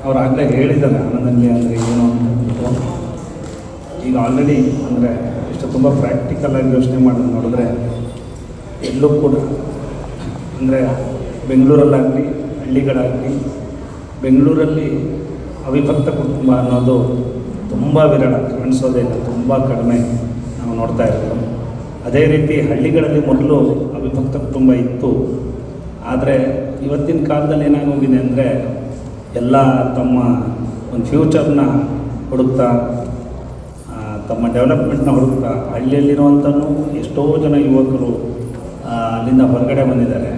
ಅವ್ರು ಆಗಲೇ ಹೇಳಿದ್ದಾರೆ ಆನಂದಲ್ಲಿ ಅಂದರೆ ಏನು ಅಂತ. ಈಗ ಆಲ್ರೆಡಿ ಅಂದರೆ ಇಷ್ಟು ತುಂಬ ಪ್ರಾಕ್ಟಿಕಲಾಗಿ ಯೋಚನೆ ಮಾಡೋದು ನೋಡಿದ್ರೆ ಎಲ್ಲೂ ಕೂಡ ಅಂದರೆ ಬೆಂಗಳೂರಲ್ಲಾಗಲಿ ಹಳ್ಳಿಗಳಾಗಲಿ ಬೆಂಗಳೂರಲ್ಲಿ ಅವಿಭಕ್ತ ಕುಟುಂಬ ಅನ್ನೋದು ತುಂಬ ವಿರಳ, ಕಾಣಿಸೋದೇ ಇಲ್ಲ, ತುಂಬ ಕಡಿಮೆ ನಾವು ನೋಡ್ತಾ ಇರೋದು. ಅದೇ ರೀತಿ ಹಳ್ಳಿಗಳಲ್ಲಿ ಮೊದಲು ಅವಿಭಕ್ತ ಕುಟುಂಬ ಇತ್ತು. ಆದರೆ ಇವತ್ತಿನ ಕಾಲದಲ್ಲಿ ಏನಾಗೋಗಿದೆ ಅಂದರೆ ಎಲ್ಲ ತಮ್ಮ ಒಂದು ಫ್ಯೂಚರ್ನ ಹುಡುಕ್ತಾ, ತಮ್ಮ ಡೆವಲಪ್ಮೆಂಟ್ನ ಹುಡುಕ್ತಾ ಹಳ್ಳಿಯಲ್ಲಿರುವಂಥನೂ ಎಷ್ಟೋ ಜನ ಯುವಕರು ಅಲ್ಲಿಂದ ಹೊರಗಡೆ ಬಂದಿದ್ದಾರೆ.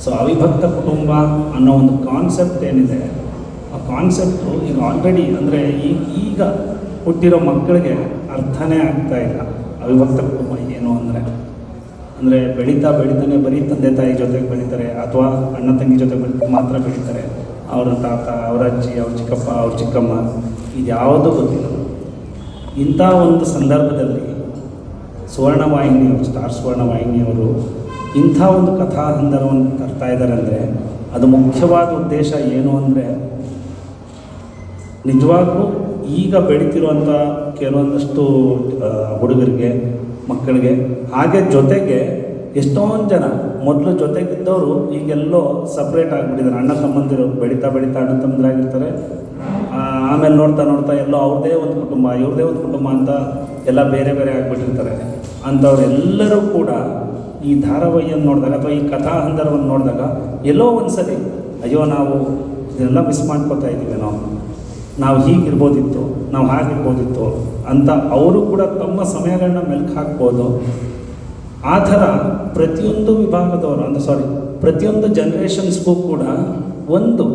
ಸೊ ಅವಿಭಕ್ತ ಕುಟುಂಬ ಅನ್ನೋ ಒಂದು ಕಾನ್ಸೆಪ್ಟ್ ಏನಿದೆ, ಆ ಕಾನ್ಸೆಪ್ಟು ಈಗ ಆಲ್ರೆಡಿ ಅಂದರೆ ಈಗ ಹುಟ್ಟಿರೋ ಮಕ್ಕಳಿಗೆ ಅರ್ಥನೇ ಆಗ್ತಾ ಇಲ್ಲ. ಅವಿಭಕ್ತ ಕುಟುಂಬ ಏನು ಅಂದರೆ ಬೆಳೀತಾನೆ ಬರೀ ತಂದೆ ತಾಯಿ ಜೊತೆಗೆ ಬೆಳೀತಾರೆ, ಅಥವಾ ಅಣ್ಣ ತಂಗಿ ಜೊತೆ ಮಾತ್ರ ಬೆಳೀತಾರೆ. ಅವರ ತಾತ, ಅವರ ಅಜ್ಜಿ, ಅವ್ರ ಚಿಕ್ಕಪ್ಪ, ಅವ್ರ ಚಿಕ್ಕಮ್ಮ, ಇದ್ಯಾವುದೂ ಗೊತ್ತಿಲ್ಲ. ಇಂಥ ಒಂದು ಸಂದರ್ಭದಲ್ಲಿ ಸುವರ್ಣವಾಹಿನಿಯವರು, ಸ್ಟಾರ್ ಸುವರ್ಣವಾಹಿನಿಯವರು ಇಂಥ ಒಂದು ಕಥಾ ಹಂದರವನ್ನು ತರ್ತಾ ಇದ್ದಾರೆ ಅಂದರೆ ಅದು ಮುಖ್ಯವಾದ ಉದ್ದೇಶ ಏನು ಅಂದರೆ, ನಿಜವಾಗ್ಲೂ ಈಗ ಬೆಳೀತಿರುವಂಥ ಕೆಲವೊಂದಷ್ಟು ಹುಡುಗರಿಗೆ, ಮಕ್ಕಳಿಗೆ, ಹಾಗೆ ಜೊತೆಗೆ ಎಷ್ಟೊಂದು ಜನ ಮೊದಲು ಜೊತೆಗಿದ್ದವರು ಈಗೆಲ್ಲೋ ಸಪ್ರೇಟ್ ಆಗಿಬಿಟ್ಟಿದ್ದಾರೆ. ಅಣ್ಣ ತಮ್ಮಂದಿರು ಬೆಳೀತಾ ಅಣ್ಣ ತಮ್ಮಂದಿರಾಗಿರ್ತಾರೆ. ಆಮೇಲೆ ನೋಡ್ತಾ ಎಲ್ಲೋ ಅವ್ರದ್ದೇ ಒಂದು ಕುಟುಂಬ, ಇವ್ರದ್ದೇ ಒಂದು ಕುಟುಂಬ ಅಂತ ಎಲ್ಲ ಬೇರೆ ಆಗಿಬಿಟ್ಟಿರ್ತಾರೆ. ಅಂಥವ್ರೆಲ್ಲರೂ ಕೂಡ ಈ ಧಾರಾವಾಹಿಯನ್ನು ನೋಡಿದಾಗ ಅಥವಾ ಈ ಕಥಾ ಹಂದರವನ್ನು ನೋಡಿದಾಗ ಎಲ್ಲೋ ಒಂದು ಸರಿ ಅಯ್ಯೋ ನಾವು ಇದನ್ನೆಲ್ಲ ಮಿಸ್ ಮಾಡ್ಕೋತಾ ಇದ್ದೀವಿ, ನಾವು ಹೀಗಿರ್ಬೋದಿತ್ತು, ನಾವು ಹಾಗಿರ್ಬೋದಿತ್ತು ಅಂತ ಅವರು ಕೂಡ ತಮ್ಮ ಸಮಯಗಳನ್ನ ಮೆಲ್ಕು ಹಾಕ್ಬೋದು. ಆ ಥರ ಪ್ರತಿಯೊಂದು ವಿಭಾಗದವರು ಪ್ರತಿಯೊಂದು ಜನ್ರೇಷನ್ಸ್ಗೂ ಕೂಡ ಒಂದು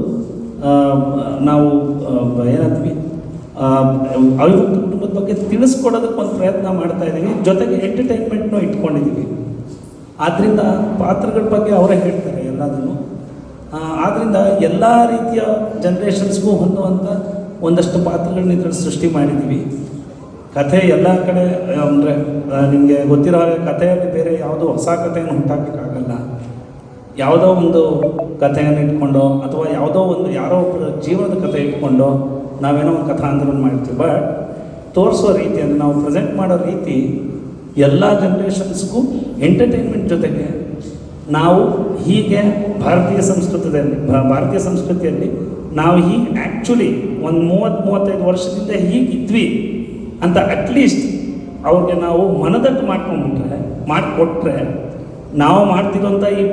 ನಾವು ಏನಂತೀವಿ ಅವಿಭಕ್ತ ಕುಟುಂಬದ ಬಗ್ಗೆ ತಿಳಿಸ್ಕೊಡೋದಕ್ಕೆ ಒಂದು ಪ್ರಯತ್ನ ಮಾಡ್ತಾ ಇದ್ದೀವಿ. ಜೊತೆಗೆ ಎಂಟರ್ಟೈನ್ಮೆಂಟ್ನೂ ಇಟ್ಕೊಂಡಿದ್ದೀವಿ. ಆದ್ದರಿಂದ ಪಾತ್ರಗಳ ಬಗ್ಗೆ ಅವರೇ ಹೇಳ್ತಾರೆ ಎಲ್ಲದನ್ನು. ಆದ್ದರಿಂದ ಎಲ್ಲ ರೀತಿಯ ಜನ್ರೇಷನ್ಸ್ಗೂ ಹೊಂದುವಂಥ ಒಂದಷ್ಟು ಪಾತ್ರಗಳನ್ನ ಇದರಲ್ಲಿ ಸೃಷ್ಟಿ ಮಾಡಿದ್ದೀವಿ. ಕಥೆ ಎಲ್ಲ ಕಡೆ ಅಂದರೆ ನಿಮಗೆ ಗೊತ್ತಿರೋ ಹಾಗೆ ಕಥೆಯಲ್ಲಿ ಬೇರೆ ಯಾವುದೋ ಹೊಸ ಕಥೆಯನ್ನು ಹುಟ್ಟಾಕೋಕ್ಕಾಗಲ್ಲ. ಯಾವುದೋ ಒಂದು ಕಥೆಯನ್ನು ಇಟ್ಕೊಂಡು ಅಥವಾ ಯಾವುದೋ ಒಂದು ಯಾರೋ ಒಬ್ಬರ ಜೀವನದ ಕಥೆ ಇಟ್ಕೊಂಡು ನಾವೇನೋ ಒಂದು ಕಥಾ ಹಂದರವನ್ನು ಮಾಡ್ತೀವಿ. ಬಟ್ ತೋರಿಸೋ ರೀತಿಯನ್ನು ನಾವು ಪ್ರೆಸೆಂಟ್ ಮಾಡೋ ರೀತಿ ಎಲ್ಲ ಜನ್ರೇಷನ್ಸ್ಗೂ ಎಂಟರ್ಟೈನ್ಮೆಂಟ್ ಜೊತೆಗೆ ನಾವು ಹೀಗೆ ಭಾರತೀಯ ಸಂಸ್ಕೃತಿಯಲ್ಲಿ ನಾವು ಹೀಗೆ ಆ್ಯಕ್ಚುಲಿ ಒಂದು 30-35 ವರ್ಷದಿಂದ ಹೀಗಿದ್ವಿ ಅಂತ ಅಟ್ಲೀಸ್ಟ್ ಅವ್ರಿಗೆ ನಾವು ಮನದಟ್ಟು ಮಾಡಿಕೊಟ್ರೆ ನಾವು ಮಾಡ್ತಿರೋಂಥ ಈ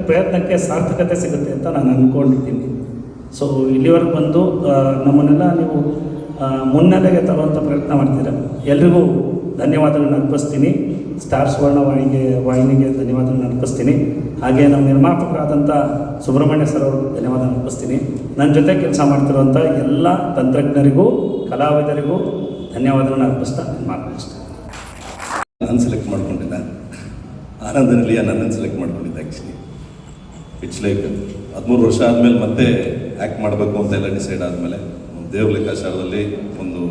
ಪ್ರಯತ್ನಕ್ಕೆ ಸಾರ್ಥಕತೆ ಸಿಗುತ್ತೆ ಅಂತ ನಾನು ಅಂದ್ಕೊಂಡಿದ್ದೀನಿ. ಸೊ ಇಲ್ಲಿವರೆಗೆ ಬಂದು ನಮ್ಮನ್ನೆಲ್ಲ ನೀವು ಮುನ್ನೆಲೆಗೆ ತರುವಂಥ ಪ್ರಯತ್ನ ಮಾಡ್ತೀರ. ಎಲ್ರಿಗೂ ಧನ್ಯವಾದಗಳನ್ನ ಅರ್ಪಿಸ್ತೀನಿ. ಸ್ಟಾರ್ ಸುವರ್ಣವಾಹಿನಿಗೆ ಧನ್ಯವಾದಗಳನ್ನ ಅರ್ಪಿಸ್ತೀನಿ. ಹಾಗೆ ನಮ್ಮ ನಿರ್ಮಾಪಕರಾದಂಥ ಸುಬ್ರಹ್ಮಣ್ಯ ಸರ್ ಅವ್ರಿಗೆ ಧನ್ಯವಾದ ಅರ್ಪಿಸ್ತೀನಿ. ನನ್ನ ಜೊತೆ ಕೆಲಸ ಮಾಡ್ತಿರುವಂಥ ಎಲ್ಲ ತಂತ್ರಜ್ಞರಿಗೂ ಕಲಾವಿದರಿಗೂ ಧನ್ಯವಾದಗಳನ್ನ ಅರ್ಪಿಸ್ತಾ ಮಾತನಾಡಿಸ್ತೀನಿ. ನಾನು ಸೆಲೆಕ್ಟ್ ಮಾಡ್ಕೊಂಡಿಲ್ಲ, ಆನಂದನಲ್ಲಿ ನನ್ನನ್ನು ಸೆಲೆಕ್ಟ್ ಮಾಡ್ಕೊಂಡಿದ್ದೆ. ಆ್ಯಕ್ಚುಲಿ ಇಟ್ಸ್ ಲೈಕ್ 13 ವರ್ಷ ಆದಮೇಲೆ ಮತ್ತೆ ಆ್ಯಕ್ಟ್ ಮಾಡಬೇಕು ಅಂತೆಲ್ಲ ಡಿಸೈಡ್ ಆದಮೇಲೆ ದೇವ್ರ ಲೆಕ್ಕಾಚಾರದಲ್ಲಿ ಒಂದು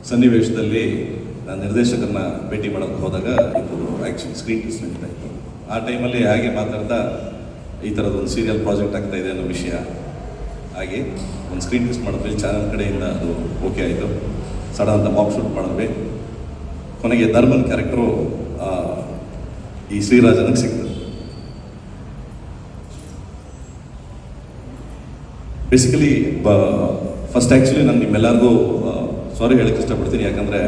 ಸನ್ನಿವೇಶದಲ್ಲಿ ನಾನು ನಿರ್ದೇಶಕರನ್ನ ಭೇಟಿ ಮಾಡೋಕ್ಕೆ ಹೋದಾಗ ಇದು ಆ್ಯಕ್ಚುಲಿ ಸ್ಕ್ರೀನ್ ಟೆಸ್ಟ್ ನಡೀತಾ ಇತ್ತು. ಆ ಟೈಮಲ್ಲಿ ಹಾಗೆ ಮಾತಾಡ್ತಾ ಈ ಥರದೊಂದು ಸೀರಿಯಲ್ ಪ್ರಾಜೆಕ್ಟ್ ಆಗ್ತಾ ಇದೆ ಅನ್ನೋ ವಿಷಯ ಹಾಗೆ ಒಂದು ಸ್ಕ್ರೀನ್ ಟೆಸ್ಟ್ ಮಾಡಿದ್ವಿ. ಚಾನಲ್ ಕಡೆಯಿಂದ ಅದು ಓಕೆ ಆಯಿತು. ಸಡನ್ ಅಂತ ಮಾಕ್ ಶೂಟ್ ಮಾಡಿದ್ವಿ. ಕೊನೆಗೆ ಧರ್ಮನ್ ಕ್ಯಾರೆಕ್ಟರು ಈ ಶ್ರೀರಾಜನಿಗೆ ಸಿಗ್ತದೆ. ಬೇಸಿಕಲಿ ಫಸ್ಟ್ ಆ್ಯಕ್ಚುಲಿ ನಾನು ನಿಮ್ಮೆಲ್ಲರಿಗೂ ಸಾರಿ ಹೇಳಕ್ಕೆ ಇಷ್ಟಪಡ್ತೀನಿ. ಯಾಕಂದರೆ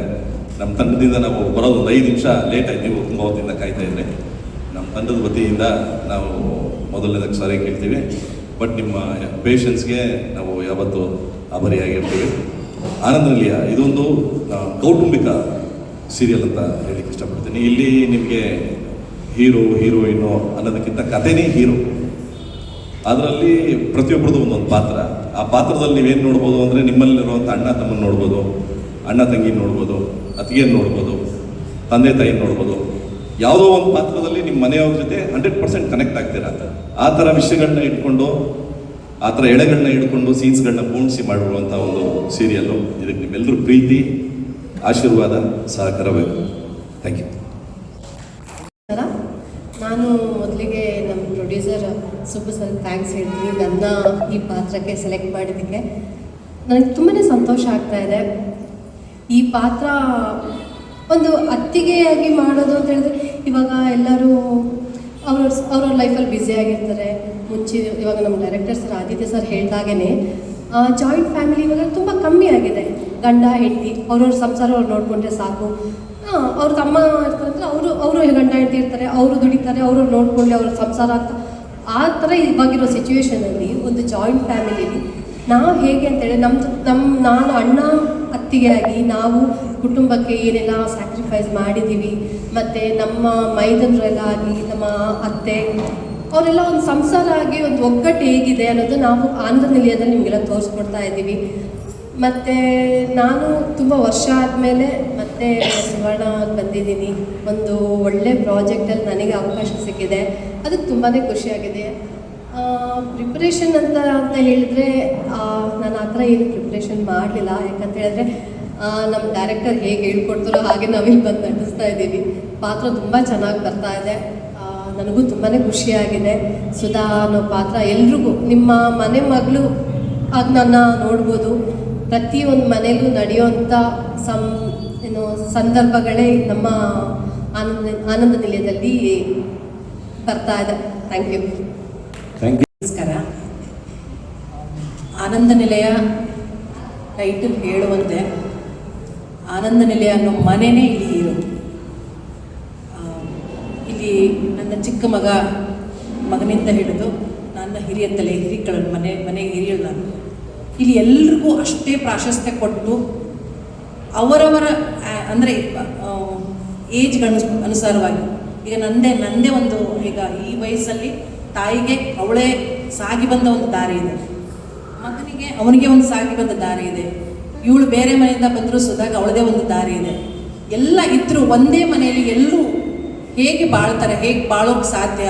ನಮ್ಮ ತಂಡದಿಂದ ನಾವು ಬರೋದು ಒಂದು 5 ನಿಮಿಷ ಲೇಟ್ ಆಯ್ತು. ನೀವು ತುಂಬ ಹೊತ್ತಿಂದ ಕಾಯ್ತಾ ಇದ್ದರೆ ನಮ್ಮ ತಂಡದ ವತಿಯಿಂದ ನಾವು ಮೊದಲನೇದಕ್ಕೆ ಸಾರಿ ಕೇಳ್ತೀವಿ. ಬಟ್ ನಿಮ್ಮ ಪೇಷನ್ಸ್ಗೆ ನಾವು ಯಾವತ್ತೂ ಆಭಾರಿಯಾಗಿರ್ತೀವಿ. ಆನಂದನಲ್ಲಿಯ ಇದೊಂದು ಕೌಟುಂಬಿಕ ಸೀರಿಯಲ್ ಅಂತ ಹೇಳಲಿಕ್ಕೆ ಇಷ್ಟಪಡ್ತೀನಿ. ಇಲ್ಲಿ ನಿಮಗೆ ಹೀರೋ ಹೀರೋಯಿನು ಅನ್ನೋದಕ್ಕಿಂತ ಕಥೆನೇ ಹೀರೋ. ಅದರಲ್ಲಿ ಪ್ರತಿಯೊಬ್ಬರದ್ದು ಒಂದೊಂದು ಪಾತ್ರ. ಆ ಪಾತ್ರದಲ್ಲಿ ನೀವೇನು ನೋಡ್ಬೋದು ಅಂದರೆ ನಿಮ್ಮಲ್ಲಿರುವಂಥ ಅಣ್ಣ ತಮ್ಮನ ನೋಡ್ಬೋದು, ಅಣ್ಣ ತಂಗಿನ ನೋಡ್ಬೋದು, ಅತ್ತಿಗೆಯನ್ನು ನೋಡ್ಬೋದು, ತಂದೆ ತಾಯಿನ ನೋಡ್ಬೋದು. ಯಾವುದೋ ಒಂದು ಪಾತ್ರದಲ್ಲಿ ನಿಮ್ಮ ಮನೆಯವ್ರ ಜೊತೆ 100% ಕನೆಕ್ಟ್ ಆಗ್ತೀರ. ಆ ಥರ ವಿಷಯಗಳನ್ನ ಇಟ್ಕೊಂಡು, ಆ ಥರ ಎಳೆಗಳನ್ನ ಇಟ್ಕೊಂಡು ಸೀನ್ಸ್ಗಳನ್ನ ಪೂರ್ಣಿಸಿ ಮಾಡಿರುವಂಥ ಒಂದು ಸೀರಿಯಲ್ಲು. ಇದಕ್ಕೆ ನಿಮ್ಮೆಲ್ಲರೂ ಪ್ರೀತಿ, ಆಶೀರ್ವಾದ, ಸಹಕಾರಬೇಕು. Thank you. ನಾನು ಮೊದಲಿಗೆ ನಮ್ಮ ಪ್ರೊಡ್ಯೂಸರ್ ಸುಬ್ಬು ಸರ್ ಥ್ಯಾಂಕ್ಸ್ ಹೇಳ್ತೀನಿ ನನ್ನ ಈ ಪಾತ್ರಕ್ಕೆ ಸೆಲೆಕ್ಟ್ ಮಾಡಿದ್ದಕ್ಕೆ. ನನಗೆ ತುಂಬಾ ಸಂತೋಷ ಆಗ್ತಾ ಇದೆ. ಈ ಪಾತ್ರ ಒಂದು ಅತ್ತಿಗೆಯಾಗಿ ಮಾಡೋದು ಅಂತ ಹೇಳಿದ್ರೆ, ಇವಾಗ ಎಲ್ಲರೂ ಅವ್ರವ್ರ ಲೈಫಲ್ಲಿ ಬ್ಯುಸಿಯಾಗಿರ್ತಾರೆ. ಮುಂಚೆ ಇವಾಗ ನಮ್ಮ ಡೈರೆಕ್ಟರ್ ಸರ್ ಆದಿತ್ಯ ಸರ್ ಹೇಳ್ದಾಗೇ ಜಾಯಿಂಟ್ ಫ್ಯಾಮಿಲಿ ಇವಾಗ ತುಂಬ ಕಮ್ಮಿ ಆಗಿದೆ. ಗಂಡ ಹೆಂಡತಿ ಅವ್ರವ್ರ ಸಂಸಾರ ಅವ್ರು ನೋಡಿಕೊಂಡ್ರೆ ಸಾಕು. ಅವ್ರ ತಮ್ಮ ಇರ್ತಾರಂದ್ರೆ ಅವರು ಗಂಡ ಹೆಂಡತಿ ಇರ್ತಾರೆ, ಅವರು ದುಡಿತಾರೆ, ಅವರು ನೋಡ್ಕೊಳ್ಳಿ ಅವ್ರ ಸಂಸಾರ ಅಂತ. ಆ ಥರ ಇವಾಗಿರೋ ಸಿಚುವೇಶನಲ್ಲಿ ಒಂದು ಜಾಯಿಂಟ್ ಫ್ಯಾಮಿಲಿಲಿ ನಾವು ಹೇಗೆ ಅಂತೇಳಿ ನಾನು ಅಣ್ಣ ಅತ್ತಿಗೆಯಾಗಿ ನಾವು ಕುಟುಂಬಕ್ಕೆ ಏನೆಲ್ಲ ಸ್ಯಾಕ್ರಿಫೈಸ್ ಮಾಡಿದ್ದೀವಿ, ಮತ್ತು ನಮ್ಮ ಮೈದಂದ್ರೆಲ್ಲ ಆಗಿ ನಮ್ಮ ಅತ್ತೆ ಅವರೆಲ್ಲ ಒಂದು ಸಂಸಾರ ಆಗಿ ಒಂದು ಒಗ್ಗಟ್ಟು ಹೇಗಿದೆ ಅನ್ನೋದು ನಾವು ಆನಂದ ನಿಲಯದಲ್ಲಿ ನಿಮಗೆಲ್ಲ ತೋರಿಸ್ಕೊಡ್ತಾ ಇದ್ದೀವಿ. ಮತ್ತು ನಾನು ತುಂಬ ವರ್ಷ ಆದಮೇಲೆ ಮತ್ತೆ ಸುವರ್ಣ ಬಂದಿದ್ದೀನಿ. ಒಂದು ಒಳ್ಳೆ ಪ್ರಾಜೆಕ್ಟಲ್ಲಿ ನನಗೆ ಅವಕಾಶ ಸಿಕ್ಕಿದೆ, ಅದಕ್ಕೆ ತುಂಬಾ ಖುಷಿಯಾಗಿದೆ. ಪ್ರಿಪ್ರೇಷನ್ ಅಂತ ಹೇಳಿದ್ರೆ ನಾನು ಆ ಥರ ಏನು ಪ್ರಿಪ್ರೇಷನ್ ಮಾಡಲಿಲ್ಲ. ಯಾಕಂತ ಹೇಳಿದ್ರೆ ನಮ್ಮ ಡೈರೆಕ್ಟರ್ ಹೇಗೆ ಹೇಳ್ಕೊಡ್ತಾರೋ ಹಾಗೆ ನಾವಿಲ್ಲಿ ಬಂದು ನಟಿಸ್ತಾ ಇದ್ದೀವಿ. ಪಾತ್ರ ತುಂಬ ಚೆನ್ನಾಗಿ ಬರ್ತಾ ಇದೆ. ನನಗೂ ತುಂಬಾ ಖುಷಿಯಾಗಿದೆ. ಸುಧಾ ಅನ್ನೋ ಪಾತ್ರ ಎಲ್ರಿಗೂ ನಿಮ್ಮ ಮನೆ ಮಗಳು ಆಗ ನನ್ನ ನೋಡ್ಬೋದು. ಪ್ರತಿಯೊಂದು ಮನೆಯಲ್ಲೂ ನಡೆಯುವಂಥ ಸಂದರ್ಭಗಳೇ ನಮ್ಮ ಆನಂದ ನಿಲಯದಲ್ಲಿ ಬರ್ತಾ ಇದೆ. Thank you. ನಮಸ್ಕಾರ. ಆನಂದ ನಿಲಯ ಟೈಟಲ್ ಹೇಳುವಂತೆ ಆನಂದ ನಿಲಯ ಅನ್ನೋ ಮನೆಯೇ ಇಲ್ಲಿ ಇರೋದು. ಇಲ್ಲಿ ನನ್ನ ಚಿಕ್ಕ ಮಗನಿಂದ ಹಿಡಿದು ನನ್ನ ಹಿರಿಯ ಹಿರಿಕಳನ್ನು ಮನೆಗೆ ಹಿರಿಯಳು ನಾನು. ಇಲ್ಲಿ ಎಲ್ರಿಗೂ ಅಷ್ಟೇ ಪ್ರಾಶಸ್ತ್ಯ ಕೊಟ್ಟು ಅವರವರ ಅಂದರೆ ಏಜ್ಗಳ ಅನುಸಾರವಾಗಿ ಈಗ ನಂದೇ ಒಂದು ಈಗ ಈ ವಯಸ್ಸಲ್ಲಿ ತಾಯಿಗೆ ಅವಳೇ ಸಾಗಿ ಬಂದ ಒಂದು ದಾರಿ ಇದೆ, ಮಗನಿಗೆ ಅವನಿಗೆ ಒಂದು ಸಾಗಿ ಬಂದ ದಾರಿ ಇದೆ, ಇವಳು ಬೇರೆ ಮನೆಯಿಂದ ಬಂದರೂ ಸುಧಾಗ ಅವಳದೇ ಒಂದು ದಾರಿ ಇದೆ. ಎಲ್ಲ ಇದ್ದರೂ ಒಂದೇ ಮನೆಯಲ್ಲಿ ಎಲ್ಲರೂ ಹೇಗೆ ಬಾಳ್ತಾರೆ, ಹೇಗೆ ಬಾಳೋಕ್ಕೆ ಸಾಧ್ಯ.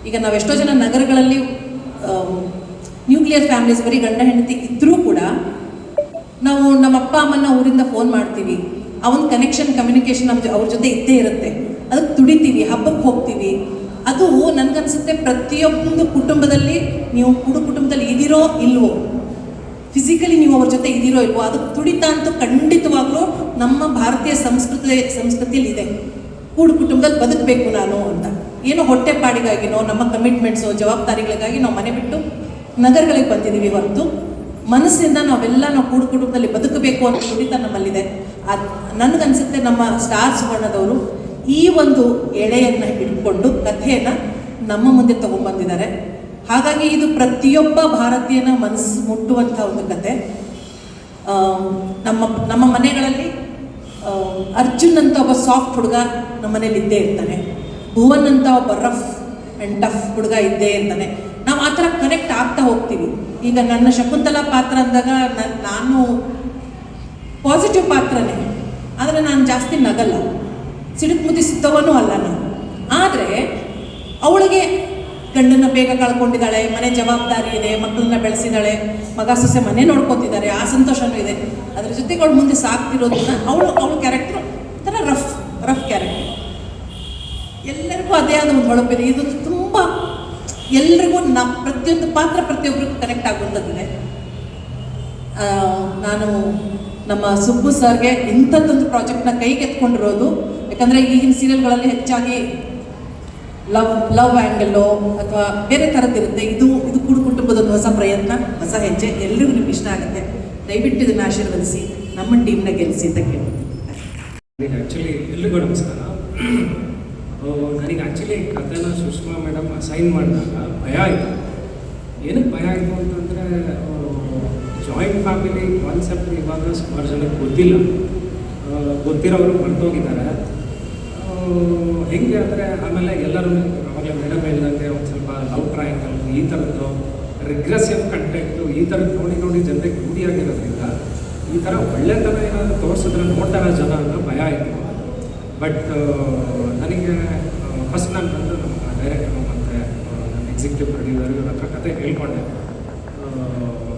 ಈಗ ನಾವೆಷ್ಟೋ ಜನ ನಗರಗಳಲ್ಲಿ ನ್ಯೂಕ್ಲಿಯರ್ ಫ್ಯಾಮಿಲೀಸ್ ಬರೀ ಗಂಡ ಹೆಂಡತಿ ಇದ್ದರೂ ಕೂಡ ನಾವು ನಮ್ಮ ಅಪ್ಪ ಅಮ್ಮನ ಊರಿಂದ ಫೋನ್ ಮಾಡ್ತೀವಿ, ಆ ಒಂದು ಕನೆಕ್ಷನ್ ಕಮ್ಯುನಿಕೇಷನ್ ಅವ್ರ ಜೊತೆ ಇದ್ದೇ ಇರುತ್ತೆ. ಅದಕ್ಕೆ ತುಡಿತೀವಿ, ಹಬ್ಬಕ್ಕೆ ಹೋಗ್ತೀವಿ. ಅದು ನನಗನ್ಸುತ್ತೆ ಪ್ರತಿಯೊಂದು ಕುಟುಂಬದಲ್ಲಿ ನೀವು ಕುಟುಂಬದಲ್ಲಿ ಇದ್ದೀರೋ ಇಲ್ವೋ, ಫಿಸಿಕಲಿ ನೀವು ಅವ್ರ ಜೊತೆ ಇದ್ದೀರೋ ಇಲ್ವೋ, ಅದಕ್ಕೆ ತುಡಿತ ಅಂತೂ ಖಂಡಿತವಾಗ್ಲೂ ನಮ್ಮ ಭಾರತೀಯ ಸಂಸ್ಕೃತಿಯಲ್ಲಿ ಇದೆ. ಕುಟುಂಬದಲ್ಲಿ ಬದುಕಬೇಕು ನಾನು ಅಂತ. ಏನೋ ಹೊಟ್ಟೆ ಪಾಡಿಗಾಗಿನೋ ನಮ್ಮ ಕಮಿಟ್ಮೆಂಟ್ಸು ಜವಾಬ್ದಾರಿಗಳಿಗಾಗಿ ನಾವು ಮನೆ ಬಿಟ್ಟು ನಗರಗಳಿಗೆ ಬಂದಿದ್ದೀವಿ ಹೊರತು ಮನಸ್ಸಿಂದ ನಾವು ಕುಟುಂಬದಲ್ಲಿ ಬದುಕಬೇಕು ಅನ್ನೋ ತುಡಿತ ನಮ್ಮಲ್ಲಿದೆ. ನನಗನ್ಸುತ್ತೆ ನಮ್ಮ ಸ್ಟಾರ್ ಸುವರ್ಣದವರು ಈ ಒಂದು ಎಳೆಯನ್ನು ಹಿಡ್ಕೊಂಡು ಕಥೆಯನ್ನು ನಮ್ಮ ಮುಂದೆ ತಗೊಂಡ್ಬಂದಿದ್ದಾರೆ. ಹಾಗಾಗಿ ಇದು ಪ್ರತಿಯೊಬ್ಬ ಭಾರತೀಯನ ಮನಸ್ಸು ಮುಟ್ಟುವಂಥ ಒಂದು ಕತೆ. ನಮ್ಮ ಮನೆಗಳಲ್ಲಿ ಅರ್ಜುನ್ ಅಂತ ಒಬ್ಬ ಸಾಫ್ಟ್ ಹುಡುಗ ನಮ್ಮ ಮನೇಲಿ ಇದ್ದೇ ಇರ್ತಾನೆ, ಭುವನ್ ಅಂತ ಒಬ್ಬ ರಫ್ ಆ್ಯಂಡ್ ಟಫ್ ಹುಡುಗ ಇದ್ದೇ ಇರ್ತಾನೆ. ನಾವು ಆ ಥರ ಕನೆಕ್ಟ್ ಆಗ್ತಾ ಹೋಗ್ತೀವಿ. ಈಗ ನನ್ನ ಶಕುಂತಲಾ ಪಾತ್ರ ಅಂದಾಗ ನಾನು ಪಾಸಿಟಿವ್ ಪಾತ್ರನೇ, ಆದರೆ ನಾನು ಜಾಸ್ತಿ ನಗಲ್ಲ, ಸಿಡುಕು ಮುದಿಸಿದ್ದವನೂ ಅಲ್ಲ ನಾನು. ಆದರೆ ಅವಳಿಗೆ ಗಂಡನ್ನ ಬೇಗ ಕಳ್ಕೊಂಡಿದ್ದಾಳೆ, ಮನೆ ಜವಾಬ್ದಾರಿ ಇದೆ, ಮಕ್ಕಳನ್ನ ಬೆಳೆಸಿದ್ದಾಳೆ, ಮಗ ಸೊಸೆ ಮನೆ ನೋಡ್ಕೊತಿದ್ದಾರೆ, ಆ ಸಂತೋಷನೂ ಇದೆ. ಅದ್ರ ಜೊತೆಗೆ ಅವಳು ಮುಂದೆ ಸಾಕ್ತಿರೋದನ್ನ ಅವಳ ಕ್ಯಾರೆಕ್ಟ್ರು ಥರ ರಫ್ ಕ್ಯಾರೆಕ್ಟರ್. ಎಲ್ಲರಿಗೂ ಅದೇ ಆದ ಒಂದು ಹೊಳಪಿದೆ. ಇದೊಂದು ತುಂಬ ಎಲ್ರಿಗೂ ಪ್ರತಿಯೊಂದು ಪಾತ್ರ ಪ್ರತಿಯೊಬ್ಬರಿಗೂ ಕನೆಕ್ಟ್ ಆಗುವಂಥದ್ದಿದೆ. ನಾನು ನಮ್ಮ ಸುಬ್ಬು ಸರ್ಗೆ ಇಂಥದ್ದೊಂದು ಪ್ರಾಜೆಕ್ಟ್ನ ಕೈಗೆತ್ಕೊಂಡಿರೋದು, ಯಾಕಂದರೆ ಈಗಿನ ಸೀರಿಯಲ್ಗಳಲ್ಲಿ ಹೆಚ್ಚಾಗಿ ಲವ್ ಆ್ಯಂಗಲ್ಲು ಅಥವಾ ಬೇರೆ ಥರದ್ದಿರುತ್ತೆ. ಇದು ಕುಟುಂಬದೊಂದು ಹೊಸ ಪ್ರಯತ್ನ, ಹೊಸ ಹೆಜ್ಜೆ. ಎಲ್ರಿಗೂ ನಿಮ್ಗೆ ಇಷ್ಟ ಆಗುತ್ತೆ. ದಯವಿಟ್ಟು ಇದನ್ನು ಆಶೀರ್ವದಿಸಿ ನಮ್ಮ ಟೀಮ್ನ ಗೆಲ್ಲಿಸಿ ಅಂತ ಕೇಳ್ತೀನಿ. ಆ್ಯಕ್ಚುಲಿ ಎಲ್ರಿಗೂ ನಮಸ್ಕಾರ. ನನಗೆ ಆ್ಯಕ್ಚುಲಿ ಕಥೆನ ಸುಷ್ಮಾ ಮೇಡಮ್ ಅಸೈನ್ ಮಾಡಿದಾಗ ಭಯ ಆಯಿತು. ಏನಕ್ಕೆ ಭಯ ಆಯಿತು ಅಂತಂದರೆ, ಜಾಯಿಂಟ್ ಫ್ಯಾಮಿಲಿ ಕಾನ್ಸೆಪ್ಟ್ ಇವಾಗ ಸುಮಾರು ಜನಕ್ಕೆ ಗೊತ್ತಿಲ್ಲ, ಗೊತ್ತಿರೋರು ಮರ್ತೋಗಿದ್ದಾರೆ. ಹೆಂಗೆ ಅಂದರೆ ಆಮೇಲೆ ಎಲ್ಲರೂ ಅವಾಗಲೇ ಮೇಡಮ್ ಹೇಳಿದಂಗೆ ಒಂದು ಸ್ವಲ್ಪ ಲವ್ ಟ್ರಯಾಂಗಲ್ ಈ ಥರದ್ದು ರಿಗ್ರೆಸಿವ್ ಕಂಟೆಂಟು ಈ ಥರದ್ದು ನೋಡಿ ಜನರಿಗೆ ರೂಢಿಯಾಗಿರೋದ್ರಿಂದ ಈ ಥರ ಒಳ್ಳೆತನ ಏನಾದರೂ ತೋರಿಸಿದ್ರೆ ನೋಡ್ತಾರೆ ಜನ ಅನ್ನೋ ಭಯ ಆಯಿತು. ಬಟ್ ನನಗೆ ಫಸ್ಟ್ ನಾನು ಬಂದು ನಮ್ಮ ಡೈರೆಕ್ಟರು ಮತ್ತು ನನ್ನ ಎಕ್ಸಿಕ್ಯೂಟಿವ್ ಪ್ರೊಡ್ಯೂಸರ್ ಇವ್ರ ಹತ್ರ ಕತೆ ಹೇಳ್ಕೊಂಡೆ.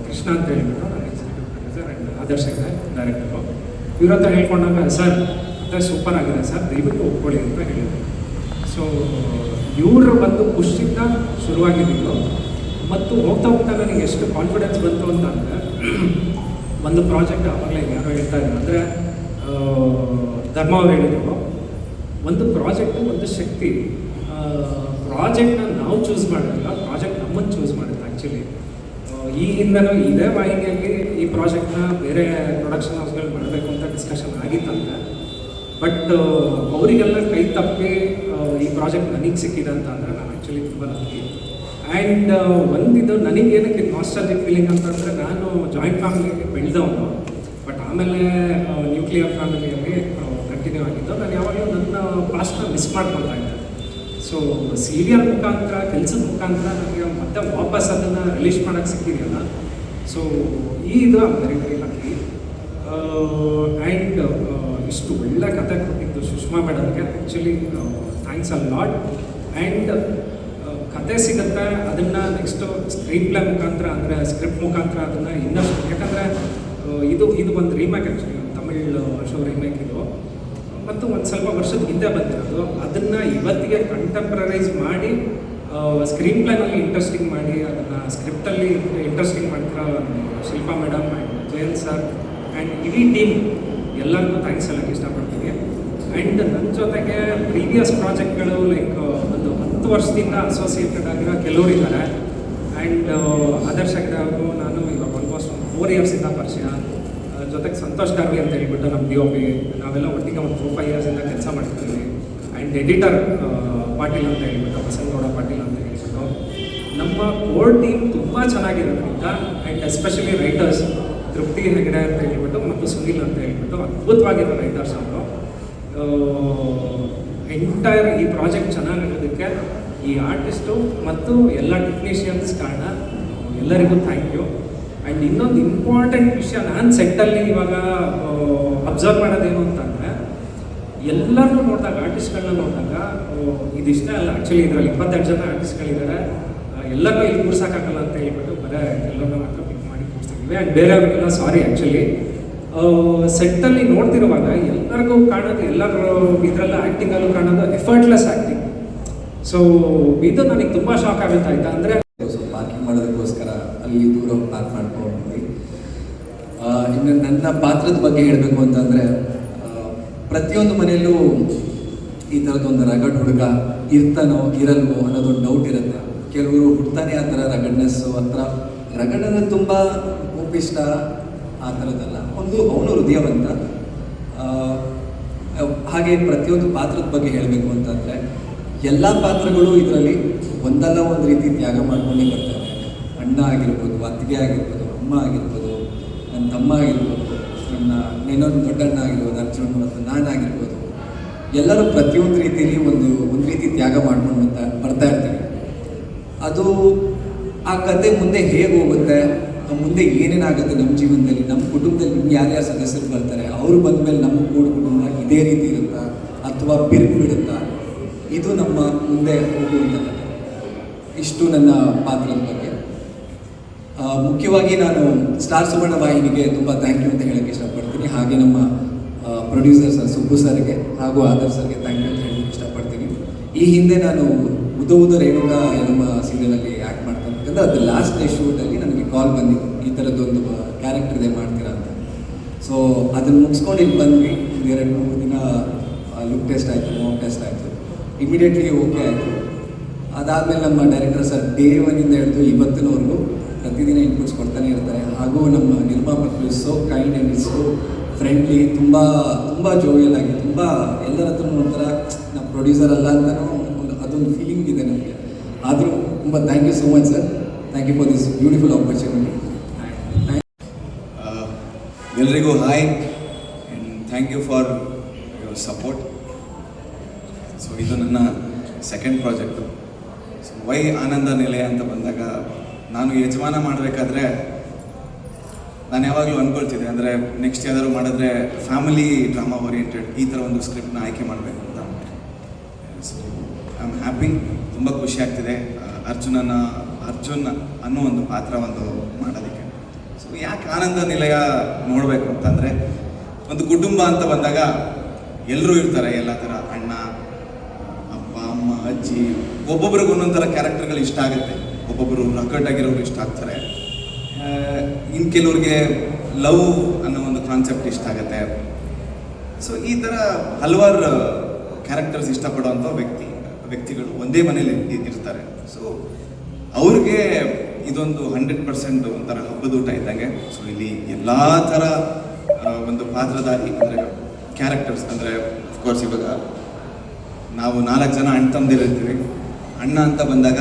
ಕೃಷ್ಣ ಅಂತ ಹೇಳಿಬಿಟ್ಟು ನನ್ನ ಎಕ್ಸಿಕ್ಯೂಟಿವ್ ಪ್ರೊಡ್ಯೂಸರ್ ಆ್ಯಂಡ್ ಆದರ್ಶ ಇದೆ ಡೈರೆಕ್ಟರು. ಇವ್ರ ಹತ್ರ ಹೇಳ್ಕೊಂಡಾಗ ಸರ್ ಕತೆ ಸೂಪರ್ ಆಗಿದೆ ಸರ್, ದಯವಿಟ್ಟು ಒಪ್ಕೊಳ್ಳಿ ಅಂತ ಹೇಳಿದ್ರು. ಸೊ ಸೊ ಇವರು ಒಂದು ಖುಷಿಯಿಂದ ಶುರುವಾಗಿದ್ದು ಮತ್ತು ಹೋಗ್ತಾ ಹೋಗ್ತಾ ನನಗೆ ಎಷ್ಟು ಕಾನ್ಫಿಡೆನ್ಸ್ ಬಂತು ಅಂತಂದರೆ ಒಂದು ಪ್ರಾಜೆಕ್ಟ್ ಆವಾಗಲೇ ಯಾರೋ ಹೇಳ್ತಾ ಇದ್ದಾರೆ ಅಂದರೆ ಧರ್ಮ ಅವ್ರು ಹೇಳಿದ್ರು, ಒಂದು ಪ್ರಾಜೆಕ್ಟು ಒಂದು ಶಕ್ತಿ. ಪ್ರಾಜೆಕ್ಟ್ನ ನಾವು ಚೂಸ್ ಮಾಡಿರಲಿಲ್ಲ, ಪ್ರಾಜೆಕ್ಟ್ ನಮ್ಮನ್ನು ಚೂಸ್ ಮಾಡಿದ್ರು ಆ್ಯಕ್ಚುಲಿ. ಈ ಹಿಂದೆನೂ ಇದೇ ವಾಹಿನಿಯಲ್ಲಿ ಈ ಪ್ರಾಜೆಕ್ಟ್ನ ಬೇರೆ ಪ್ರೊಡಕ್ಷನ್ ಹೌಸ್ಗಳು ಮಾಡಬೇಕು ಅಂತ ಡಿಸ್ಕಷನ್ ಆಗಿತ್ತಂತೆ. ಬಟ್ ಅವರಿಗೆಲ್ಲ ಕೈ ತಪ್ಪಿ ಈ ಪ್ರಾಜೆಕ್ಟ್ ನನಗೆ ಸಿಕ್ಕಿದೆ ಅಂತ ಅಂದರೆ ನಾನು ಆ್ಯಕ್ಚುಲಿ ತುಂಬ ಲಕ್ಕಿ. ಆ್ಯಂಡ್ ಒಂದಿದು ನನಗೇನಕ್ಕೆ ನಾಸ್ಟಾಲಜಿಕ್ ಫೀಲಿಂಗ್ ಅಂತಂದರೆ, ನಾನು ಜಾಯಿಂಟ್ ಫ್ಯಾಮಿಲಿಗೆ ಬೆಳೆದವನು, ಬಟ್ ಆಮೇಲೆ ನ್ಯೂಕ್ಲಿಯರ್ ಫ್ಯಾಮಿಲಿಯಲ್ಲಿ ಕಂಟಿನ್ಯೂ ಆಗಿದ್ದು. ನಾನು ಯಾವಾಗಲೂ ನನ್ನ ಪಾಸ್ಟ್ನ ಮಿಸ್ ಮಾಡ್ಕೊಳ್ತಾ ಇದ್ದೆ. ಸೊ ಸೀರಿಯಲ್ ಮುಖಾಂತರ, ಕೆಲಸದ ಮುಖಾಂತರ ನನಗೆ ಮತ್ತೆ ವಾಪಸ್ ಅದನ್ನು ರಿಲೀಸ್ ಮಾಡೋಕ್ಕೆ ಸಿಕ್ಕಿದೆಯಲ್ಲ, ಸೊ ಇದು ವೆರಿ ವೆರಿ ಲಕ್ಕಿ. ಆ್ಯಂಡ್ ಇಷ್ಟು ಒಳ್ಳೆ ಕತೆ ಕೊಟ್ಟಿದ್ದು ಸುಷ್ಮಾ ಮೇಡಮ್ಗೆ actually thanks a lot. And ಕತೆ ಸಿಗುತ್ತೆ, ಅದನ್ನು ನೆಕ್ಸ್ಟು ಸ್ಕ್ರೀನ್ ಪ್ಲೇ ಮುಖಾಂತರ ಅಂದರೆ ಸ್ಕ್ರಿಪ್ಟ್ ಮುಖಾಂತರ ಅದನ್ನು ಇನ್ನಷ್ಟು, ಯಾಕಂದರೆ ಇದು ಒಂದು remake actually, Tamil show remake ಇದು, ಮತ್ತು ಒಂದು ಸ್ವಲ್ಪ ವರ್ಷದ ಹಿಂದೆ ಬಂದಿರೋದು. ಅದನ್ನು ಇವತ್ತಿಗೆ ಕಂಟೆಂಪ್ರರೈಸ್ ಮಾಡಿ ಸ್ಕ್ರೀನ್ ಪ್ಲೇನಲ್ಲಿ ಇಂಟ್ರೆಸ್ಟಿಂಗ್ ಮಾಡಿ, ಅದನ್ನು ಸ್ಕ್ರಿಪ್ಟಲ್ಲಿ ಇಂಟ್ರೆಸ್ಟಿಂಗ್ ಮಾಡ್ತಿರೋ Shilpa madam and Jayanth sir and ಇಡೀ ಟೀಮ್ ಎಲ್ಲರಿಗೂ ಥ್ಯಾಂಕ್ಸ್ ಹೇಳೋಕ್ಕೆ ಇಷ್ಟಪಡ್ತೀನಿ. ಆ್ಯಂಡ್ ನನ್ನ ಜೊತೆಗೆ ಪ್ರೀವಿಯಸ್ ಪ್ರಾಜೆಕ್ಟ್ಗಳು ಲೈಕ್ ಒಂದು 10 ವರ್ಷದಿಂದ ಅಸೋಸಿಯೇಟೆಡ್ ಆಗಿರೋ ಕೆಲವರು ಇದ್ದಾರೆ. ಆ್ಯಂಡ್ ಆದರ್ಶ ಅವರು ನಾನು ಇವಾಗ ಆಲ್ಮೋಸ್ಟ್ ಒಂದು 4 ಇಯರ್ಸಿಂದ ಪರಿಚಯ. ಜೊತೆಗೆ ಸಂತೋಷ್ ಕಾರ್ವಿ ಅಂತ ಹೇಳ್ಬಿಟ್ಟು ನಮ್ಮ DOP, ನಾವೆಲ್ಲ ಒಟ್ಟಿಗೆ ಒಂದು 4-5 ಇಯರ್ಸಿಂದ ಕೆಲಸ ಮಾಡ್ತಿದ್ದೀವಿ. ಆ್ಯಂಡ್ ಎಡಿಟರ್ ಪಾಟೀಲ್ ಅಂತ ಹೇಳ್ಬಿಟ್ಟು, ಬಸನಗೌಡ ಪಾಟೀಲ್ ಅಂತ ಹೇಳ್ಬಿಟ್ಟು, ನಮ್ಮ ಕೋರ್ ಟೀಮ್ ತುಂಬ ಚೆನ್ನಾಗಿರೋದ್ರಿಂದ, ಆ್ಯಂಡ್ ಎಸ್ಪೆಷಲಿ ರೈಟರ್ಸ್ ತೃಪ್ತಿ ಹೆಗಡೆ ಅಂತ ಹೇಳ್ಬಿಟ್ಟು ಮತ್ತು ಸುನೀಲ್ ಅಂತ ಹೇಳ್ಬಿಟ್ಟು ಅದ್ಭುತವಾಗಿರೋ ರೈಟರ್ಸ್ ಅವರು. ಎಂಟೈರ್ ಈ ಪ್ರಾಜೆಕ್ಟ್ ಚೆನ್ನಾಗಿರೋದಕ್ಕೆ ಈ ಆರ್ಟಿಸ್ಟು ಮತ್ತು ಎಲ್ಲ ಟೆಕ್ನಿಷಿಯನ್ಸ್ ಕಾರಣ. ಎಲ್ಲರಿಗೂ ಥ್ಯಾಂಕ್ ಯು. ಆ್ಯಂಡ್ ಇನ್ನೊಂದು ಇಂಪಾರ್ಟೆಂಟ್ ವಿಷಯ ನಾನು ಸೆಟ್ಟಲ್ಲಿ ಇವಾಗ ಅಬ್ಸರ್ವ್ ಮಾಡೋದೇನು ಅಂತಂದರೆ, ಎಲ್ಲರನ್ನೂ ನೋಡಿದಾಗ, ಆರ್ಟಿಸ್ಟ್ಗಳನ್ನ ನೋಡಿದಾಗ ಇದಿಷ್ಟ ಅಲ್ಲ ಆ್ಯಕ್ಚುಲಿ, ಇದರಲ್ಲಿ 28 ಜನ ಆರ್ಟಿಸ್ಟ್ಗಳಿದ್ದಾರೆ, ಎಲ್ಲರನ್ನೂ ಇಲ್ಲಿ ಕೂರ್ಸೋಕ್ಕಾಗಲ್ಲ ಅಂತ ಹೇಳ್ಬಿಟ್ಟು ಬರೀ ಎಲ್ಲರನ್ನ ಮಾತ್ರ ಪಿಕ್ ಮಾಡಿ ಕೂರಿಸ್ತಿದ್ದೀವಿ. And ಬೇರೆಯವ್ರಿಗೆಲ್ಲ sorry actually. ಸೆಟ್ಟಲ್ಲಿ ನೋಡ್ತಿರುವಾಗ ಎಲ್ಲರಿಗೂ ಕಾಣೋದು, ಎಲ್ಲರೂ ಇದರಲ್ಲ ಆ್ಯಕ್ಟಿಂಗಲ್ಲೂ ಕಾಣೋದು ಎಫರ್ಟ್ಲೆಸ್ ಆ್ಯಕ್ಟಿಂಗ್. ಸೊ ಇದು ನನಗೆ ತುಂಬ ಶಾಕ್ ಆಗುತ್ತೆ. ಆಯಿತಾ ಅಂದರೆ ಪಾರ್ಕಿಂಗ್ ಮಾಡೋದಕ್ಕೋಸ್ಕರ ಅಲ್ಲಿ ದೂರ ಪಾರ್ಕ್ ಮಾಡ್ಕೊಂಡ್ವಿ. ಇನ್ನು ನನ್ನ ಪಾತ್ರದ ಬಗ್ಗೆ ಹೇಳಬೇಕು ಅಂತಂದರೆ, ಪ್ರತಿಯೊಂದು ಮನೆಯಲ್ಲೂ ಈ ಥರದ್ದೊಂದು ರಗಡ್ ಹುಡುಗ ಇರ್ತಾನೋ ಇರಲ್ವೋ ಅನ್ನೋದೊಂದು ಡೌಟ್ ಇರುತ್ತೆ. ಕೆಲವರು ಹುಡ್ತಾನೆ ಆ ಥರ ರಗಡ್ನೆಸ್ಸು, ಆ ಥರ ರಗಡ್ ಅಂದರೆ ತುಂಬ ಕೋಪಿಷ್ಟ ಆ ಥರದ್ದಲ್ಲ, ಅವನು ಹೃದಯವಂತ. ಹಾಗೆ ಪ್ರತಿಯೊಂದು ಪಾತ್ರದ ಬಗ್ಗೆ ಹೇಳಬೇಕು ಅಂತಂದರೆ, ಎಲ್ಲ ಪಾತ್ರಗಳು ಇದರಲ್ಲಿ ಒಂದಲ್ಲ ಒಂದು ರೀತಿ ತ್ಯಾಗ ಮಾಡ್ಕೊಂಡೇ ಬರ್ತಾರೆ. ಅಣ್ಣ ಆಗಿರ್ಬೋದು, ಅತ್ತಿಗೆ ಆಗಿರ್ಬೋದು, ಅಮ್ಮ ಆಗಿರ್ಬೋದು, ನನ್ನ ತಮ್ಮ ಆಗಿರ್ಬೋದು, ನನ್ನ ಇನ್ನೊಂದು ದೊಡ್ಡಣ್ಣ ಆಗಿರ್ಬೋದು, ಅರ್ಜುನ್ ಮತ್ತು ನಾನಾಗಿರ್ಬೋದು, ಎಲ್ಲರೂ ಪ್ರತಿಯೊಂದು ರೀತಿಯಲ್ಲಿ ಒಂದು ರೀತಿ ತ್ಯಾಗ ಮಾಡ್ಕೊಂಡು ಬರ್ತಾ ಇರ್ತೀವಿ. ಅದು ಆ ಕತೆ ಮುಂದೆ ಹೇಗೆ ಹೋಗುತ್ತೆ, ಮುಂದೆ ಏನೇನಾಗುತ್ತೆ ನಮ್ಮ ಜೀವನದಲ್ಲಿ, ನಮ್ಮ ಕುಟುಂಬದಲ್ಲಿ ಯಾರ್ಯಾರು ಸದಸ್ಯರು ಬರ್ತಾರೆ, ಅವರು ಬಂದಮೇಲೆ ನಮ್ಮ ಕುಟುಂಬ ಇದೇ ರೀತಿ ಇರುತ್ತಾ ಅಥವಾ ಬಿರುಕು ಬಿಡುತ್ತಾ, ಇದು ನಮ್ಮ ಮುಂದೆ ಹೋಗುವಂಥ ಕಥೆ. ಇಷ್ಟು ನನ್ನ ಪಾತ್ರದ ಬಗ್ಗೆ. ಮುಖ್ಯವಾಗಿ ನಾನು ಸ್ಟಾರ್ ಸುವರ್ಣ ವಾಹಿನಿಗೆ ತುಂಬ ಥ್ಯಾಂಕ್ ಯು ಅಂತ ಹೇಳೋಕ್ಕೆ ಇಷ್ಟಪಡ್ತೀನಿ. ಹಾಗೆ ನಮ್ಮ ಪ್ರೊಡ್ಯೂಸರ್ ಸರ್ ಸುಬ್ಬು ಸರ್ಗೆ ಹಾಗೂ ಆದರ್ಶ್ ಸರ್ಗೆ ಥ್ಯಾಂಕ್ ಯು ಅಂತ ಹೇಳೋಕ್ಕೆ ಇಷ್ಟಪಡ್ತೀನಿ. ಈ ಹಿಂದೆ ನಾನು ಉದ ರೇಣುಕಾ ನಮ್ಮ ಸೀರಿಯಲಲ್ಲಿ ಆ್ಯಕ್ಟ್ ಮಾಡ್ತಾ ಇರ್ತಕ್ಕಂಥ ಅದು ಲಾಸ್ಟ್ ಡೇ ಶೂಟಲ್ಲಿ ನನಗೆ ಕಾಲ್ ಬಂದಿತ್ತು, ಈ ಥರದ್ದೊಂದು ಕ್ಯಾರೆಕ್ಟರ್ ಇದೆ ಮಾಡ್ತೀರಾ ಅಂತ. ಸೊ ಅದನ್ನು ಮುಗಿಸ್ಕೊಂಡು ಇಲ್ಲಿ ಬಂದ್ವಿ. 2-3 ದಿನ ಲುಕ್ ಟೆಸ್ಟ್ ಆಯಿತು, ಮಾಕ್ ಟೆಸ್ಟ್ ಆಯಿತು, ಇಮಿಡಿಯೇಟ್ಲಿ ಓಕೆ ಆಯಿತು. ಅದಾದಮೇಲೆ ನಮ್ಮ ಡೈರೆಕ್ಟರ್ ಸರ್ ಡೇ 1ಇಂದ ಹಿಡಿದು ಇವತ್ತಿನವರೆಗೂ ಪ್ರತಿದಿನ ಇನ್ಪುಟ್ಸ್ ಕೊಡ್ತಾನೆ ಇರ್ತಾರೆ. ಹಾಗೂ ನಮ್ಮ ನಿರ್ಮಾಪಕರು so kind and so friendly, ತುಂಬ ಜೋವಿಯಲ್ ಆಗಿ, ತುಂಬ ಎಲ್ಲರ ಹತ್ರ ಒಂಥರ ನಮ್ಮ ಪ್ರೊಡ್ಯೂಸರ್ ಅಲ್ಲ ಅಂತಲೂ ಅದೊಂದು ಫೀಲಿಂಗ್ ಇದೆ ನನಗೆ. ಆದರೂ ತುಂಬ thank you so much sir. Thank you for this beautiful opportunity. ಎಲ್ರಿಗೂ hi and thank you for your support. So ಇದು ನನ್ನ second project. So why Ananda Nilaya ಅಂತ ಬಂದಾಗ, ನಾನು ಯಜಮಾನ ಮಾಡಬೇಕಾದ್ರೆ ನಾನು ಯಾವಾಗಲೂ ಅಂದ್ಕೊಳ್ತಿದ್ದೆ, ಅಂದರೆ ನೆಕ್ಸ್ಟ್ ಯಾವ್ದಾದ್ರು ಮಾಡಿದ್ರೆ ಫ್ಯಾಮಿಲಿ ಡ್ರಾಮಾ ಓರಿಯೆಂಟೆಡ್ ಈ ಥರ ಒಂದು ಸ್ಕ್ರಿಪ್ಟ್ನ ಆಯ್ಕೆ ಮಾಡಬೇಕು ಅಂತ. ಸೊ ಐ ಆಮ್ ಹ್ಯಾಪಿ, ತುಂಬ ಖುಷಿ ಆಗ್ತಿದೆ ಅರ್ಜುನ್ ಅನ್ನೋ ಒಂದು ಪಾತ್ರ ಮಾಡೋದಕ್ಕೆ. ಸೊ ಯಾಕೆ ಆನಂದ ನಿಲಯ ನೋಡಬೇಕು ಅಂತಂದರೆ, ಒಂದು ಕುಟುಂಬ ಅಂತ ಬಂದಾಗ ಎಲ್ಲರೂ ಇರ್ತಾರೆ, ಎಲ್ಲ ಥರ ಅಣ್ಣ, ಅಪ್ಪ, ಅಮ್ಮ, ಅಜ್ಜಿ, ಒಬ್ಬೊಬ್ರಿಗೆ ಒಂದೊಂದು ಥರ ಕ್ಯಾರೆಕ್ಟರ್ಗಳು ಇಷ್ಟ ಆಗುತ್ತೆ. ಒಬ್ಬೊಬ್ಬರು ರಕಟ್ ಆಗಿರೋರು ಇಷ್ಟ ಆಗ್ತಾರೆ, ಇನ್ನು ಕೆಲವ್ರಿಗೆ ಲವ್ ಅನ್ನೋ ಒಂದು ಕಾನ್ಸೆಪ್ಟ್ ಇಷ್ಟ ಆಗುತ್ತೆ. ಸೊ ಈ ಥರ ಹಲವಾರು ಕ್ಯಾರೆಕ್ಟರ್ಸ್ ಇಷ್ಟಪಡುವಂಥ ವ್ಯಕ್ತಿಗಳು ಒಂದೇ ಮನೇಲಿ ಇರ್ತಾರೆ. ಸೊ ಅವ್ರಿಗೆ ಇದೊಂದು 100% ಒಂಥರ ಹಬ್ಬದ ಊಟ ಇದ್ದಂಗೆ. ಸೊ ಇಲ್ಲಿ ಎಲ್ಲ ಥರ ಒಂದು ಪಾತ್ರಧಾರಿ ಅಂದರೆ ಕ್ಯಾರೆಕ್ಟರ್ಸ್ ಅಂದರೆ ಅಫ್ಕೋರ್ಸ್ ಇವಾಗ ನಾವು 4 ಜನ ಅಣ್ಣ ತಮ್ಮದಿರಿರ್ತೀವಿ. ಅಣ್ಣ ಅಂತ ಬಂದಾಗ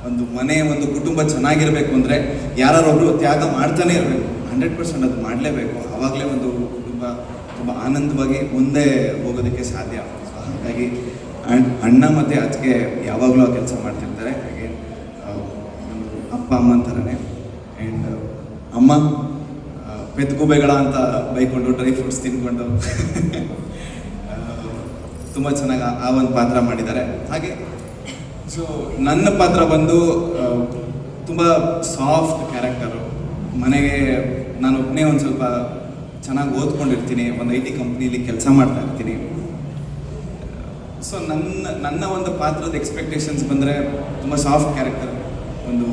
ಒಂದು ಮನೆ ಒಂದು ಕುಟುಂಬ ಚೆನ್ನಾಗಿರಬೇಕು ಅಂದರೆ ಯಾರೊಬ್ಬರು ತ್ಯಾಗ ಮಾಡ್ತಾನೆ ಇರಬೇಕು, 100% ಅದು ಮಾಡಲೇಬೇಕು. ಆವಾಗಲೇ ಒಂದು ಕುಟುಂಬ ತುಂಬ ಆನಂದವಾಗಿ ಮುಂದೆ ಹೋಗೋದಕ್ಕೆ ಸಾಧ್ಯ. ಸೊ ಹಾಗಾಗಿ ಅಣ್ಣ ಮತ್ತು ಅತ್ತಿಗೆ ಯಾವಾಗಲೂ ಆ ಕೆಲಸ ಮಾಡ್ತಿರ್ತಾರೆ. ಹಾಗೆ ಒಂದು ಅಪ್ಪ ಅಮ್ಮನ ಥರನೇ. ಆ್ಯಂಡ್ ಅಮ್ಮ ಪೆದ್ಗುಬೆಗಳ ಅಂತ ಬೈಕೊಂಡು ಡ್ರೈ ಫ್ರೂಟ್ಸ್ ತಿನ್ಕೊಂಡು ತುಂಬ ಚೆನ್ನಾಗಿ ಆ ಒಂದು ಪಾತ್ರ ಮಾಡಿದ್ದಾರೆ. ಹಾಗೆ ಸೊ ನನ್ನ ಪಾತ್ರ ಬಂದು ತುಂಬ ಸಾಫ್ಟ್ ಕ್ಯಾರೆಕ್ಟರು. ಮನೆಗೆ ನಾನು ಒಬ್ಬನೇ ಒಂದು ಸ್ವಲ್ಪ ಚೆನ್ನಾಗಿ ಓದ್ಕೊಂಡಿರ್ತೀನಿ, ಒಂದು IT ಕಂಪ್ನೀಲಿ ಕೆಲಸ ಮಾಡ್ತಾ ಇರ್ತೀನಿ. ಸೊ ನನ್ನ ಒಂದು ಪಾತ್ರದ ಎಕ್ಸ್ಪೆಕ್ಟೇಷನ್ಸ್ ಬಂದರೆ ತುಂಬ ಸಾಫ್ಟ್ ಕ್ಯಾರೆಕ್ಟರ್, ಒಂದು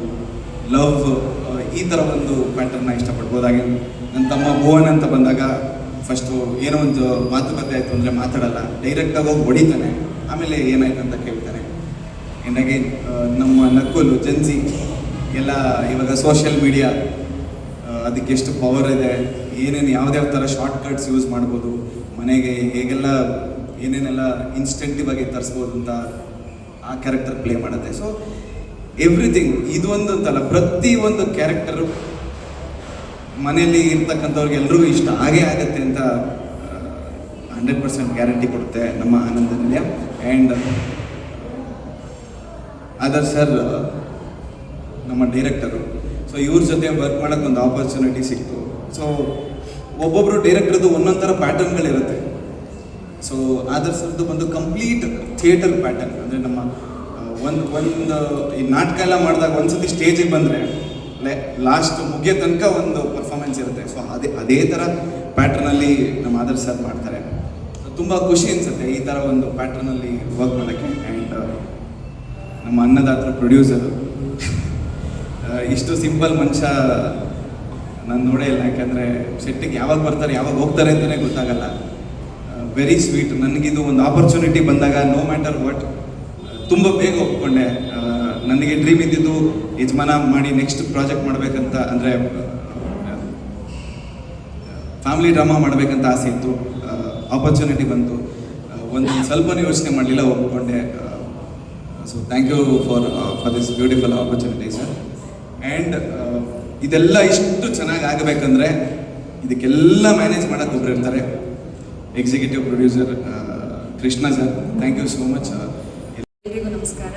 ಲವ್, ಈ ಥರ ಒಂದು ಪ್ಯಾಟರ್ನ ಇಷ್ಟಪಡ್ಬೋದು. ಹಾಗೆ ನನ್ನ ತಮ್ಮ ಭುವನ್ ಅಂತ ಬಂದಾಗ ಫಸ್ಟು ಏನೋ ಒಂದು ಮಾತುಕತೆ ಆಯಿತು ಅಂದರೆ ಮಾತಾಡಲ್ಲ, ಡೈರೆಕ್ಟಾಗಿ ಹೋಗಿ ಹೊಡಿತಾನೆ, ಆಮೇಲೆ ಏನಾಯ್ತು ಅಂತ ಕೇಳ್ತಾನೆ. ಹಾಗೆ ನಮ್ಮ ನಕ್ಕುಲು ಜನ್ಸಿ ಎಲ್ಲ ಇವಾಗ ಸೋಷಿಯಲ್ ಮೀಡಿಯಾ ಅದಕ್ಕೆ ಎಷ್ಟು ಪವರ್ ಇದೆ, ಏನೇನು ಯಾವ್ದಾವ ಥರ ಶಾರ್ಟ್ಕಟ್ಸ್ ಯೂಸ್ ಮಾಡ್ಬೋದು, ಮನೆಗೆ ಹೇಗೆಲ್ಲ ಏನೇನೆಲ್ಲ ಇನ್ಸ್ಟೆಂಟಿವ್ ಆಗಿ ತರಿಸ್ಬೋದು ಅಂತ ಆ ಕ್ಯಾರೆಕ್ಟರ್ ಪ್ಲೇ ಮಾಡುತ್ತೆ. ಸೊ ಎವ್ರಿಥಿಂಗ್ ಇದು ಒಂದು ಅಂತಲ್ಲ, ಪ್ರತಿಯೊಂದು ಕ್ಯಾರೆಕ್ಟರು ಮನೆಯಲ್ಲಿ ಇರ್ತಕ್ಕಂಥವ್ರಿಗೆ ಎಲ್ರಿಗೂ ಇಷ್ಟ ಆಗೇ ಆಗುತ್ತೆ ಅಂತ 100% ಗ್ಯಾರಂಟಿ ಕೊಡುತ್ತೆ ನಮ್ಮ ಆನಂದ ನಿಲಯ. ಆ್ಯಂಡ್ ಅದರ್ ಸರ್ ನಮ್ಮ ಡೈರೆಕ್ಟರು. ಸೊ ಇವ್ರ ಜೊತೆ ವರ್ಕ್ ಮಾಡೋಕ್ಕೆ ಒಂದು ಆಪರ್ಚುನಿಟಿ ಸಿಕ್ತು. ಸೊ ಒಬ್ಬೊಬ್ಬರು ಡೈರೆಕ್ಟರ್ದು ಒಂದೊಂದು ಥರ ಪ್ಯಾಟರ್ನ್ಗಳಿರುತ್ತೆ. ಸೊ ಅದರ್ ಸರ್ದು ಬಂದು ಕಂಪ್ಲೀಟ್ ಥಿಯೇಟರ್ ಪ್ಯಾಟರ್ನ್. ಅಂದರೆ ನಮ್ಮ ಒಂದು ಈ ನಾಟಕ ಎಲ್ಲ ಮಾಡಿದಾಗ ಒಂದ್ಸತಿ ಸ್ಟೇಜಿಗೆ ಬಂದರೆ ಲಾಸ್ಟ್ ಮುಗಿಯೋ ತನಕ ಒಂದು ಪರ್ಫಾರ್ಮೆನ್ಸ್ ಇರುತ್ತೆ. ಸೊ ಅದೇ ಥರ ಪ್ಯಾಟ್ರನಲ್ಲಿ ನಮ್ಮ ಆದರ್ ಸರ್ ಮಾಡ್ತಾರೆ. ತುಂಬ ಖುಷಿ ಅನಿಸುತ್ತೆ ಈ ಥರ ಒಂದು ಪ್ಯಾಟ್ರನಲ್ಲಿ ವರ್ಕ್ ಮಾಡೋಕ್ಕೆ. ಆ್ಯಂಡ್ ನಮ್ಮ ಅನ್ನದಾತರ ಪ್ರೊಡ್ಯೂಸರು ಇಷ್ಟು ಸಿಂಪಲ್ ಮನುಷ್ಯ ನಾನು ನೋಡೇ ಇಲ್ಲ. ಯಾಕಂದರೆ ಸೆಟ್ಟಿಗೆ ಯಾವಾಗ ಬರ್ತಾರೆ ಯಾವಾಗ ಹೋಗ್ತಾರೆ ಅಂತಲೇ ಗೊತ್ತಾಗಲ್ಲ. Very sweet. ನನಗಿದು ಒಂದು ಆಪರ್ಚುನಿಟಿ ಬಂದಾಗ ನೋ ಮ್ಯಾಟರ್ ವಾಟ್ ತುಂಬ ಬೇಗ ಒಪ್ಕೊಂಡೆ. ನನಗೆ ಡ್ರೀಮ್ ಇದ್ದಿದ್ದು ಯಜಮಾನ ಮಾಡಿ ನೆಕ್ಸ್ಟ್ ಪ್ರಾಜೆಕ್ಟ್ ಮಾಡಬೇಕಂತ, ಅಂದರೆ ಫ್ಯಾಮಿಲಿ ಡ್ರಾಮಾ ಮಾಡಬೇಕಂತ ಆಸೆ ಇತ್ತು. ಆಪರ್ಚುನಿಟಿ ಬಂತು, ಒಂದು ಸ್ವಲ್ಪನೂ ಯೋಚನೆ ಮಾಡಲಿಲ್ಲ, ಒಪ್ಕೊಂಡೆ. So thank you for this beautiful opportunity sir. And ಇದೆಲ್ಲ ಇಷ್ಟು ಚೆನ್ನಾಗಿ ಆಗಬೇಕಂದ್ರೆ ಇದಕ್ಕೆಲ್ಲ ಮ್ಯಾನೇಜ್ ಮಾಡೋಕ್ಕೆ ಒಬ್ರು ಇರ್ತಾರೆ, executive producer Krishna sir. Thank you so much. ಎಲ್ರಿಗೂ ನಮಸ್ಕಾರ.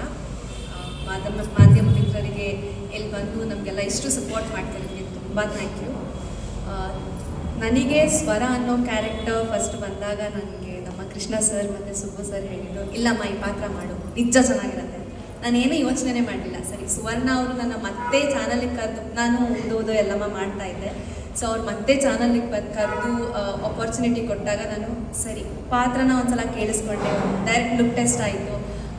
ಮಾಧ್ಯಮ ಮಿತ್ರರಿಗೆ ಇಲ್ಲಿ ಬಂದು ನಮಗೆಲ್ಲ ಇಷ್ಟು ಸಪೋರ್ಟ್ ಮಾಡ್ತಿರೋದಕ್ಕೆ ತುಂಬ ಥ್ಯಾಂಕ್ ಯು. ನನಗೆ ಸ್ವರ ಅನ್ನೋ ಕ್ಯಾರೆಕ್ಟರ್ ಫಸ್ಟ್ ಬಂದಾಗ ನನಗೆ ನಮ್ಮ ಕೃಷ್ಣ ಸರ್ ಮತ್ತು ಸುಬ್ಬು ಸರ್ ಹೇಳಿದ್ರು, ಇಲ್ಲಮ್ಮ ಈ ಪಾತ್ರ ಮಾಡು, ನಿಜ ಚೆನ್ನಾಗಿರುತ್ತೆ. ನಾನೇನು ಯೋಚನೆ ಮಾಡಲಿಲ್ಲ. ಸರಿ, ಸುವರ್ಣ ಅವರು ನನ್ನ ಮತ್ತೆ ಚಾನಲಿಗೆ ಕರೆದು, ನಾನು ಓದೋದು ಎಲ್ಲಮ್ಮ ಮಾಡ್ತಾ ಇದ್ದೆ. ಸೊ ಅವ್ರು ಮತ್ತೆ ಚಾನಲಿಗೆ ಕರೆದು ಆಪರ್ಚುನಿಟಿ ಕೊಟ್ಟಾಗ ನಾನು ಸರಿ ಪಾತ್ರನ ಒಂದ್ಸಲ ಕೇಳಿಸ್ಕೊಂಡೆ. ಡೈರೆಕ್ಟ್ ಲುಕ್ ಟೆಸ್ಟ್ ಆಯಿತು.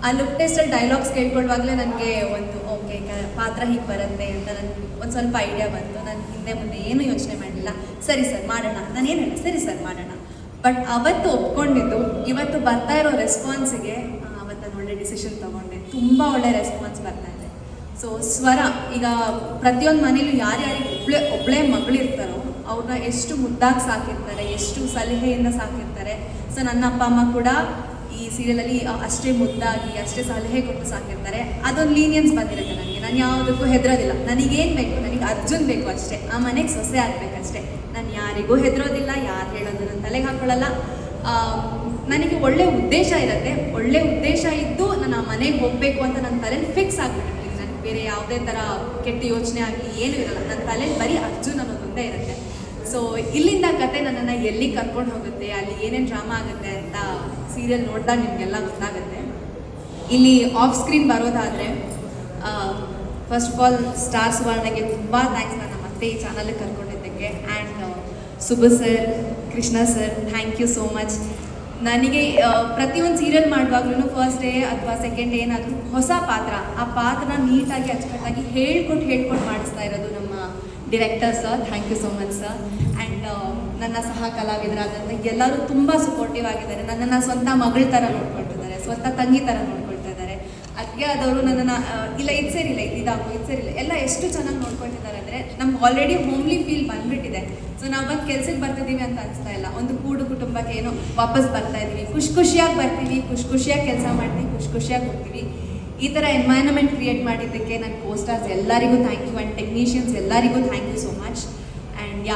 ಆ ಲುಕ್ ಟೆಸ್ಟಲ್ಲಿ ಡೈಲಾಗ್ಸ್ ಕೇಳ್ಕೊಳ್ಳುವಾಗಲೇ ನನಗೆ ಒಂದು ಓಕೆ ಪಾತ್ರ ಹೀಗೆ ಬರುತ್ತೆ ಅಂತ ನನಗೆ ಒಂದು ಸ್ವಲ್ಪ ಐಡಿಯಾ ಬಂತು. ನಾನು ಹಿಂದೆ ಮುಂದೆ ಏನೂ ಯೋಚನೆ ಮಾಡಲಿಲ್ಲ. ಸರಿ ಸರ್ ಮಾಡೋಣ, ನಾನೇನು ಹೇಳಿ ಸರಿ ಸರ್ ಮಾಡೋಣ. ಬಟ್ ಅವತ್ತು ಒಪ್ಕೊಂಡಿದ್ದು ಇವತ್ತು ಬರ್ತಾ ಇರೋ ರೆಸ್ಪಾನ್ಸಿಗೆ ಅವತ್ತು ನಾನು ಒಳ್ಳೆ ಡಿಸಿಷನ್ ತೊಗೊಂಡೆ. ತುಂಬ ಒಳ್ಳೆ ರೆಸ್ಪಾನ್ಸ್ ಬರ್ತಾ ಇದೆ. ಸೊ ಸ್ವರ ಈಗ ಪ್ರತಿಯೊಂದು ಮನೇಲೂ ಯಾರ್ಯಾರಿಗೆ ಒಬ್ಬಳೇ ಮಗಳಿರ್ತಾರೋ ಅವ್ರನ್ನ ಎಷ್ಟು ಮುದ್ದಾಗಿ ಸಾಕಿರ್ತಾರೆ, ಎಷ್ಟು ಸಲಹೆಯಿಂದ ಸಾಕಿರ್ತಾರೆ. ಸೊ ನನ್ನ ಅಪ್ಪ ಅಮ್ಮ ಕೂಡ ಈ ಸೀರಿಯಲಲ್ಲಿ ಅಷ್ಟೇ ಮುದ್ದಾಗಿ ಅಷ್ಟೇ ಸಲಹೆ ಕೊಟ್ಟು ಸಾಕಿರ್ತಾರೆ. ಅದೊಂದು ಲೀನಿಯನ್ಸ್ ಬಂದಿರುತ್ತೆ ನನಗೆ. ನಾನು ಯಾವುದಕ್ಕೂ ಹೆದರೋದಿಲ್ಲ. ನನಗೇನು ಬೇಕು, ನನಗೆ ಅರ್ಜುನ್ ಬೇಕು ಅಷ್ಟೇ, ಆ ಮನೆಗೆ ಸೊಸೆ ಆಗಬೇಕಷ್ಟೇ. ನಾನು ಯಾರಿಗೂ ಹೆದರೋದಿಲ್ಲ, ಯಾರು ಹೇಳೋದು ನನ್ನ ತಲೆಗೆ ಹಾಕೊಳ್ಳಲ್ಲ. ನನಗೆ ಒಳ್ಳೆ ಉದ್ದೇಶ ಇರುತ್ತೆ. ಒಳ್ಳೆ ಉದ್ದೇಶ ಇದ್ದು ನಾನು ಆ ಮನೆಗೆ ಹೋಗಬೇಕು ಅಂತ ನನ್ನ ತಲೆಯಲ್ಲಿ ಫಿಕ್ಸ್ ಆಗಿಬಿಟ್ಟಿರ್ತೀನಿ. ನನಗೆ ಬೇರೆ ಯಾವುದೇ ಥರ ಕೆಟ್ಟ ಯೋಚನೆ ಆಗಲಿ ಏನೂ ಇರಲ್ಲ. ನನ್ನ ತಲೆಯಲ್ಲಿ ಬರೀ ಅರ್ಜುನ್ ಅನ್ನೋದೊಂದೇ ಇರುತ್ತೆ. ಸೊ ಇಲ್ಲಿಂದ ಕತೆ ನನ್ನನ್ನು ಎಲ್ಲಿ ಕರ್ಕೊಂಡು ಹೋಗುತ್ತೆ, ಅಲ್ಲಿ ಏನೇನು ಡ್ರಾಮಾ ಆಗುತ್ತೆ ಅಂತ ಸೀರಿಯಲ್ ನೋಡಿದಾಗ ನಿಮಗೆಲ್ಲ ಗೊತ್ತಾಗುತ್ತೆ. ಇಲ್ಲಿ ಆಫ್ ಸ್ಕ್ರೀನ್ ಬರೋದಾದರೆ ಫಸ್ಟ್ ಆಫ್ ಆಲ್ ಸ್ಟಾರ್ ಸುವರ್ಣಗೆ ತುಂಬ ಥ್ಯಾಂಕ್ಸ್ ನನ್ನ ಮತ್ತೆ ಈ ಚಾನಲ್ಗೆ ಕರ್ಕೊಂಡಿದ್ದಕ್ಕೆ. And Subbu sir, Krishna sir, thank you so much. ನನಗೆ ಪ್ರತಿಯೊಂದು ಸೀರಿಯಲ್ ಮಾಡುವಾಗ್ಲೂ ಫಸ್ಟ್ ಡೇ ಅಥವಾ ಸೆಕೆಂಡ್ ಡೇ ಏನಾದರೂ ಹೊಸ ಪಾತ್ರ, ಆ ಪಾತ್ರನ ನೀಟಾಗಿ ಅಚ್ಚುಕಟ್ಟಾಗಿ ಹೇಳ್ಕೊಟ್ಟು ಮಾಡಿಸ್ತಾ ಇರೋದು ನಮ್ಮ director sir. Thank you so much sir. And ನನ್ನ ಸಹ ಕಲಾವಿದರಾದಂಥ ಎಲ್ಲರೂ ತುಂಬ ಸಪೋರ್ಟಿವ್ ಆಗಿದ್ದಾರೆ. ನನ್ನನ್ನು ಸ್ವಂತ ಮಗಳ ಥರ ನೋಡ್ಕೊಳ್ತಿದ್ದಾರೆ, ಸ್ವಂತ ತಂಗಿ ಥರ ನೋಡ್ಕೊಳ್ತಾ ಇದ್ದಾರೆ. ಅದಕ್ಕೆ ಆದವರು ನನ್ನನ್ನು ಇಲ್ಲ ಇದು ಸೇರಿಲ್ಲ, ಇದು ಸೇರಿಲ್ಲ ಎಲ್ಲ ಎಷ್ಟು ಚೆನ್ನಾಗಿ ನೋಡ್ಕೊಳ್ತಿದ್ದಾರೆ ಅಂದರೆ ನಮ್ಗೆ ಆಲ್ರೆಡಿ ಹೋಮ್ಲಿ ಫೀಲ್ ಬಂದುಬಿಟ್ಟಿದೆ. ಸೊ ನಾವು ಬಂದು ಕೆಲ್ಸಕ್ಕೆ ಬರ್ತಿದ್ದೀವಿ ಅಂತ ಅನಿಸ್ತಾ ಇಲ್ಲ. ಒಂದು ಕೂಡು ಕುಟುಂಬಕ್ಕೆ ಏನೋ ವಾಪಸ್ ಬರ್ತಾ ಇದ್ದೀವಿ, ಖುಷಿಯಾಗಿ ಬರ್ತೀವಿ, ಖುಷಿಯಾಗಿ ಕೆಲಸ ಮಾಡ್ತೀವಿ, ಖುಷಿಯಾಗಿ ಹೋಗ್ತೀವಿ. ಈ ಥರ ಎನ್ವೈರನ್ಮೆಂಟ್ ಕ್ರಿಯೇಟ್ ಮಾಡಿದ್ದಕ್ಕೆ ನನ್ನ ಕೋಸ್ಟಾರ್ಸ್ ಎಲ್ಲರಿಗೂ ಥ್ಯಾಂಕ್ ಯು, ಆ್ಯಂಡ್ ಟೆಕ್ನಿಷಿಯನ್ಸ್ ಎಲ್ಲರಿಗೂ thank you so much. And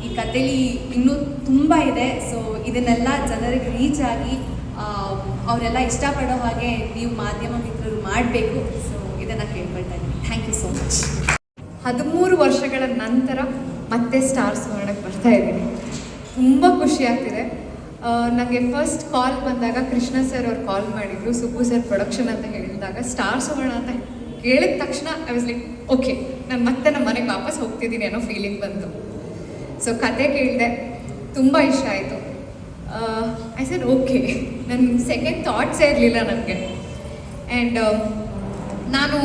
ಈ ಕಥೆಲಿ ಇನ್ನೂ ತುಂಬ ಇದೆ. ಸೊ ಇದನ್ನೆಲ್ಲ ಜನರಿಗೆ ರೀಚ್ ಆಗಿ ಅವರೆಲ್ಲ ಇಷ್ಟಪಡೋ ಹಾಗೆ ನೀವು ಮಾಧ್ಯಮ ಮಿತ್ರರು ಮಾಡಬೇಕು. ಸೊ ಇದನ್ನು ಕೇಳ್ಕೊಳ್ತಾ ಇದ್ದೀನಿ. Thank you so much. 13 ವರ್ಷಗಳ ನಂತರ ಮತ್ತೆ ಸ್ಟಾರ್ ಸುವರ್ಣಕ್ಕೆ ಬರ್ತಾ ಇದ್ದೀನಿ. ತುಂಬ ಖುಷಿ ಆಗ್ತಿದೆ. ನನಗೆ ಫಸ್ಟ್ ಕಾಲ್ ಬಂದಾಗ ಕೃಷ್ಣ ಸರ್ ಅವ್ರು ಕಾಲ್ ಮಾಡಿದರು, ಸುಬ್ಬು ಸರ್ ಪ್ರೊಡಕ್ಷನ್ ಅಂತ ಹೇಳಿದಾಗ ಸ್ಟಾರ್ ಸುವರ್ಣ ಅಂತ ಕೇಳಿದ ತಕ್ಷಣ ಐ ವಾಸ್ ಲೈಕ್ ಓಕೆ, ನಾನು ಮತ್ತೆ ನಮ್ಮ ಮನೆಗೆ ವಾಪಸ್ ಹೋಗ್ತಿದ್ದೀನಿ ಅನ್ನೋ ಫೀಲಿಂಗ್ ಬಂತು. ಸೊ ಕತೆ ಕೇಳಿದೆ, ತುಂಬ ಇಷ್ಟ ಆಯಿತು. ಐ ಸೆಡ್ ಓಕೆ, ನನ್ನ ಸೆಕೆಂಡ್ ಥಾಟ್ಸೇ ಇರಲಿಲ್ಲ ನನಗೆ. ಆ್ಯಂಡ್ ನಾನು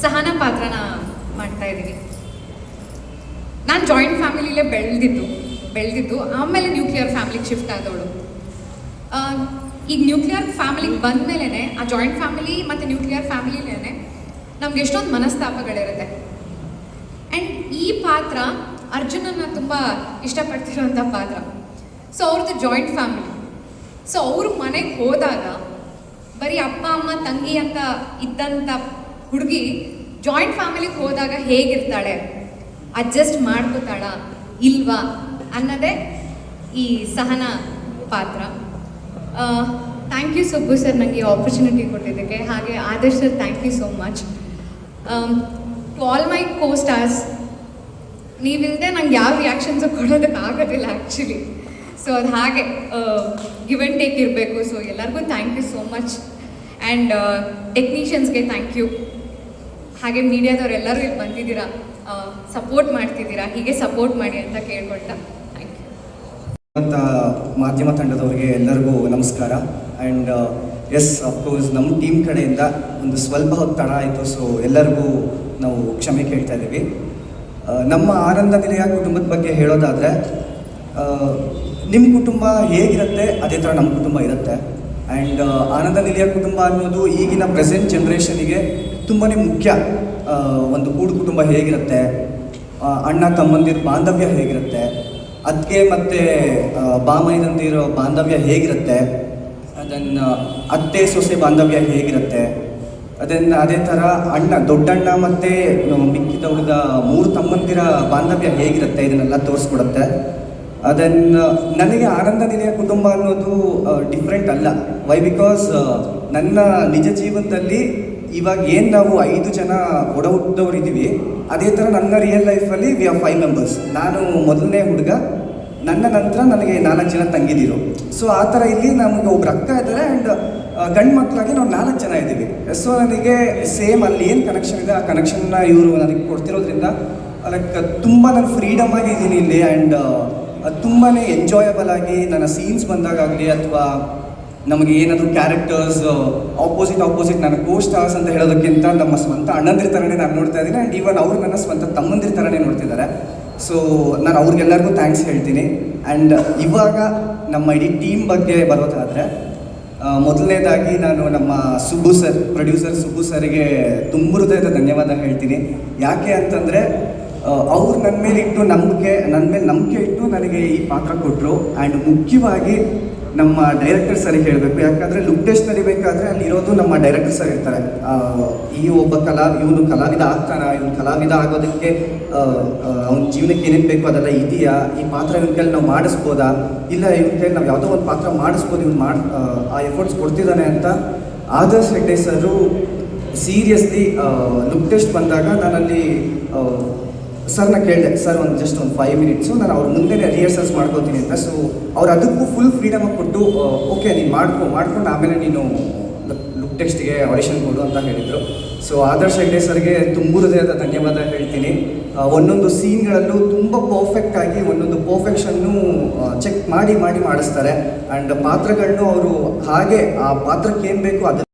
ಸಹನಾ ಪಾತ್ರನ ಮಾಡ್ತಾಯಿದ್ದೀನಿ. ನಾನು ಜಾಯಿಂಟ್ ಫ್ಯಾಮಿಲಿಲೇ ಬೆಳೆದಿದ್ದು ಆಮೇಲೆ ನ್ಯೂಕ್ಲಿಯರ್ ಫ್ಯಾಮಿಲಿಗೆ ಶಿಫ್ಟ್ ಆದವಳು. ಈಗ ನ್ಯೂಕ್ಲಿಯರ್ ಫ್ಯಾಮಿಲಿಗೆ ಬಂದಮೇಲೆ ಆ ಜಾಯಿಂಟ್ ಫ್ಯಾಮಿಲಿ ಮತ್ತು ನ್ಯೂಕ್ಲಿಯರ್ ಫ್ಯಾಮಿಲಿಲೇ ನಮ್ಗೆ ಎಷ್ಟೊಂದು ಮನಸ್ತಾಪಗಳಿರುತ್ತೆ. ಆ್ಯಂಡ್ ಈ ಪಾತ್ರ ಅರ್ಜುನನ್ನ ತುಂಬ ಇಷ್ಟಪಡ್ತಿರೋಂಥ ಪಾತ್ರ. ಸೊ ಅವ್ರದ್ದು ಜಾಯಿಂಟ್ ಫ್ಯಾಮಿಲಿ. ಸೊ ಅವರು ಮನೆಗೆ ಹೋದಾಗ ಬರೀ ಅಪ್ಪ ಅಮ್ಮ ತಂಗಿ ಅಂತ ಇದ್ದಂಥ ಹುಡುಗಿ ಜಾಯಿಂಟ್ ಫ್ಯಾಮಿಲಿಗೆ ಹೋದಾಗ ಹೇಗಿರ್ತಾಳೆ, ಅಡ್ಜಸ್ಟ್ ಮಾಡ್ಕೋತಾಳ ಇಲ್ವಾ ಅನ್ನೋದೇ ಈ ಸಹನಾ ಪಾತ್ರ. ಥ್ಯಾಂಕ್ ಯು ಸುಬ್ಬು ಸರ್ ನನಗೆ ಈ ಆಪರ್ಚುನಿಟಿ ಕೊಟ್ಟಿದ್ದಕ್ಕೆ. ಹಾಗೆ Adarsh sir thank you so much. To all my costars, ನೀವಿಲ್ಲದೆ ನಂಗೆ ಯಾವ ರಿಯಾಕ್ಷನ್ಸು ಕೊಡೋದಕ್ಕೆ ಆಗೋದಿಲ್ಲ ಆ್ಯಕ್ಚುಲಿ. ಸೊ ಅದು ಹಾಗೆ ಗಿವ್ ಆ್ಯಂಡ್ ಟೇಕ್ ಇರಬೇಕು. ಸೊ ಎಲ್ಲರಿಗೂ thank you so much. And ಟೆಕ್ನಿಷಿಯನ್ಸ್ಗೆ ಥ್ಯಾಂಕ್ ಯು. ಹಾಗೆ ಮೀಡಿಯಾದವ್ರು ಎಲ್ಲರೂ ಇಲ್ಲಿ ಬಂದಿದ್ದೀರಾ, ಸಪೋರ್ಟ್ ಮಾಡ್ತಿದ್ದೀರಾ, ಹೀಗೆ ಸಪೋರ್ಟ್ ಮಾಡಿ ಅಂತ ಕೇಳ್ಕೊಳ್ತಾ ಥ್ಯಾಂಕ್ ಯು. ಅಂತ ಮಾಧ್ಯಮ ತಂಡದವರಿಗೆ ಎಲ್ಲರಿಗೂ ನಮಸ್ಕಾರ. ಆ್ಯಂಡ್ ಎಸ್ ಅಫ್ಕೋರ್ಸ್ ನಮ್ಮ ಟೀಮ್ ಕಡೆಯಿಂದ ಒಂದು ಸ್ವಲ್ಪ ಹೊತ್ತು ತಡ ಆಯಿತು. ಸೊ ಎಲ್ಲರಿಗೂ ನಾವು ಕ್ಷಮೆ ಕೇಳ್ತಾ ಇದ್ದೀವಿ. ನಮ್ಮ ಆನಂದ ನಿಲಯ ಕುಟುಂಬದ ಬಗ್ಗೆ ಹೇಳೋದಾದರೆ, ನಿಮ್ಮ ಕುಟುಂಬ ಹೇಗಿರುತ್ತೆ ಅದೇ ಥರ ನಮ್ಮ ಕುಟುಂಬ ಇರುತ್ತೆ. ಆ್ಯಂಡ್ ಆನಂದ ನಿಲಯ ಕುಟುಂಬ ಅನ್ನೋದು ಈಗಿನ ಪ್ರೆಸೆಂಟ್ ಜನ್ರೇಷನಿಗೆ ತುಂಬಾ ಮುಖ್ಯ. ಒಂದು ಕೂಡು ಕುಟುಂಬ ಹೇಗಿರುತ್ತೆ, ಅಣ್ಣ ತಮ್ಮಂದಿರ ಬಾಂಧವ್ಯ ಹೇಗಿರುತ್ತೆ, ಅತ್ತಿಗೆ ಮತ್ತು ಬಾಮೈದಂದಿರೋ ಬಾಂಧವ್ಯ ಹೇಗಿರುತ್ತೆ, ಅದನ್ನು ಅತ್ತೆ ಸೊಸೆ ಬಾಂಧವ್ಯ ಹೇಗಿರುತ್ತೆ, ಅದೇ ಥರ ದೊಡ್ಡಣ್ಣ ಮತ್ತು ಮಿಕ್ಕಿದ ಉಳಿದ 3 ತಮ್ಮಂದಿರ ಬಾಂಧವ್ಯ ಹೇಗಿರುತ್ತೆ ಇದನ್ನೆಲ್ಲ ತೋರಿಸ್ಕೊಡುತ್ತೆ. ನನಗೆ ಆನಂದ ನಿಲಯ ಕುಟುಂಬ ಅನ್ನೋದು ಡಿಫ್ರೆಂಟ್ ಅಲ್ಲ. ವೈ ಬಿಕಾಸ್ ನನ್ನ ನಿಜ ಜೀವನದಲ್ಲಿ ಇವಾಗ ಏನು ನಾವು 5 ಜನ ಒಡ ಹುಟ್ಟಿದವ್ರು ಇದ್ದೀವಿ, ಅದೇ ಥರ ನನ್ನ ರಿಯಲ್ ಲೈಫಲ್ಲಿ ವಿ ಆರ್ 5 ಮೆಂಬರ್ಸ್. ನಾನು ಮೊದಲನೇ ಹುಡುಗ, ನನ್ನ ನಂತರ ನನಗೆ 4 ಜನ ತಂಗಿದಿರು. ಸೊ ಆ ಥರ ಇಲ್ಲಿ ನಮಗೆ ಒಬ್ರು ಅಕ್ಕ ಇದ್ದಾರೆ. ಆ್ಯಂಡ್ ಗಂಡು ಮಕ್ಕಳಾಗಿ ನಾವು 4 ಜನ ಇದ್ದೀವಿ. ಸೊ ನನಗೆ ಸೇಮ್ ಅಲ್ಲಿ ಏನು ಕನೆಕ್ಷನ್ ಇದೆ ಆ ಕನೆಕ್ಷನ್ನ ಇವರು ನನಗೆ ಕೊಡ್ತಿರೋದ್ರಿಂದ ಲೈಕ್ ತುಂಬ ನಾನು ಫ್ರೀಡಮ್ ಆಗಿ ಇದ್ದೀನಿ ಇಲ್ಲಿ. ಆ್ಯಂಡ್ ತುಂಬಾ ಎಂಜಾಯಬಲ್ ಆಗಿ ನನ್ನ ಸೀನ್ಸ್ ಬಂದಾಗಲಿ ಅಥವಾ ನಮಗೆ ಏನಾದರೂ ಕ್ಯಾರೆಕ್ಟರ್ಸ್ ಆಪೋಸಿಟ್ ನನ್ನ ಕೋ ಸ್ಟಾರ್ಸ್ ಅಂತ ಹೇಳೋದಕ್ಕಿಂತ ನಮ್ಮ ಸ್ವಂತ ಅಣ್ಣಂದಿರ ಥರನೇ ನಾನು ನೋಡ್ತಾ ಇದ್ದೀನಿ. ಆ್ಯಂಡ್ ಈವನ್ ಅವರು ನನ್ನ ಸ್ವಂತ ತಮ್ಮಂದಿರ ಥರನೇ ನೋಡ್ತಿದ್ದಾರೆ. ಸೊ ನಾನು ಅವ್ರಿಗೆಲ್ಲರಿಗೂ ಥ್ಯಾಂಕ್ಸ್ ಹೇಳ್ತೀನಿ. ಆ್ಯಂಡ್ ಇವಾಗ ನಮ್ಮ ಇಡೀ ಟೀಮ್ ಬಗ್ಗೆ ಬರೋದಾದರೆ, ಮೊದಲನೇದಾಗಿ ನಾನು ನಮ್ಮ ಸುಬ್ಬು ಸರ್, ಪ್ರೊಡ್ಯೂಸರ್ ಸುಬ್ಬು ಸರ್ಗೆ ತುಂಬ ಹೃದಯದ ಧನ್ಯವಾದ ಹೇಳ್ತೀನಿ. ಯಾಕೆ ಅಂತಂದರೆ ಅವ್ರು ನನ್ನ ಮೇಲೆ ನಂಬಿಕೆ ಇಟ್ಟು ನನಗೆ ಈ ಪಾತ್ರ ಕೊಟ್ಟರು. ಆ್ಯಂಡ್ ಮುಖ್ಯವಾಗಿ ನಮ್ಮ ಡೈರೆಕ್ಟರ್ ಸರಿಗೆ ಹೇಳಬೇಕು. ಯಾಕಂದರೆ ಲುಕ್ ಟೆಸ್ಟ್ ನಡಿಬೇಕಾದ್ರೆ ಅಲ್ಲಿರೋದು ನಮ್ಮ ಡೈರೆಕ್ಟರ್ ಸರ್ ಇರ್ತಾರೆ. ಇವನು ಕಲಾವಿದ ಆಗ್ತಾನ, ಇವನು ಕಲಾವಿದ ಆಗೋದಕ್ಕೆ ಅವ್ನ ಜೀವನಕ್ಕೆ ಏನೇನು ಬೇಕು ಅದೆಲ್ಲ ಇದೆಯಾ, ಈ ಪಾತ್ರ ಇವನ ಕೈಲಿ ನಾವು ಮಾಡಿಸ್ಬೋದಾ, ಇಲ್ಲ ಇವನ ಕೈಲಿ ನಾವು ಯಾವುದೋ ಒಂದು ಪಾತ್ರ ಮಾಡಿಸ್ಬೋದು, ಇವನು ಆ ಎಫರ್ಟ್ಸ್ ಕೊಡ್ತಿದ್ದಾನೆ ಅಂತ ಆದರ್ಶ್ ಹೆಗ್ಡೆ ಸರು ಸೀರಿಯಸ್ಲಿ ಲುಕ್ ಟೆಸ್ಟ್ ಬಂದಾಗ ನಾನಲ್ಲಿ ಸರ್ನ ಕೇಳಿದೆ, ಸರ್ ಜಸ್ಟ್ ಒಂದು 5 ಮಿನಿಟ್ಸು ನಾನು ಅವ್ರ ಮುಂದೆ ರಿಹರ್ಸಲ್ಸ್ ಮಾಡ್ಕೋತೀನಿ ಅಂತ. ಸೊ ಅವ್ರು ಅದಕ್ಕೂ ಫುಲ್ ಫ್ರೀಡಮ್ ಕೊಟ್ಟು ಓಕೆ ನೀನು ಮಾಡ್ಕೊಂಡು ಆಮೇಲೆ ನೀನು ಲುಕ್ ಟೆಕ್ಸ್ಟ್ಗೆ ಆಡಿಷನ್ ಕೊಡು ಅಂತ ಹೇಳಿದರು. ಸೊ ಆದರ್ಶ್ ಹೆಗ್ಡೆ ಸರ್ಗೆ ತುಂಬ ಹೃದಯದ ಧನ್ಯವಾದ ಹೇಳ್ತೀನಿ. ಒಂದೊಂದು ಸೀನ್ಗಳಲ್ಲೂ ತುಂಬ ಪರ್ಫೆಕ್ಟಾಗಿ ಒಂದೊಂದು ಪರ್ಫೆಕ್ಷನ್ನು ಚೆಕ್ ಮಾಡಿ ಮಾಡಿಸ್ತಾರೆ. ಆ್ಯಂಡ್ ಪಾತ್ರಗಳನ್ನು ಅವರು ಹಾಗೆ ಆ ಪಾತ್ರಕ್ಕೆ ಏನು ಬೇಕು ಅದನ್ನು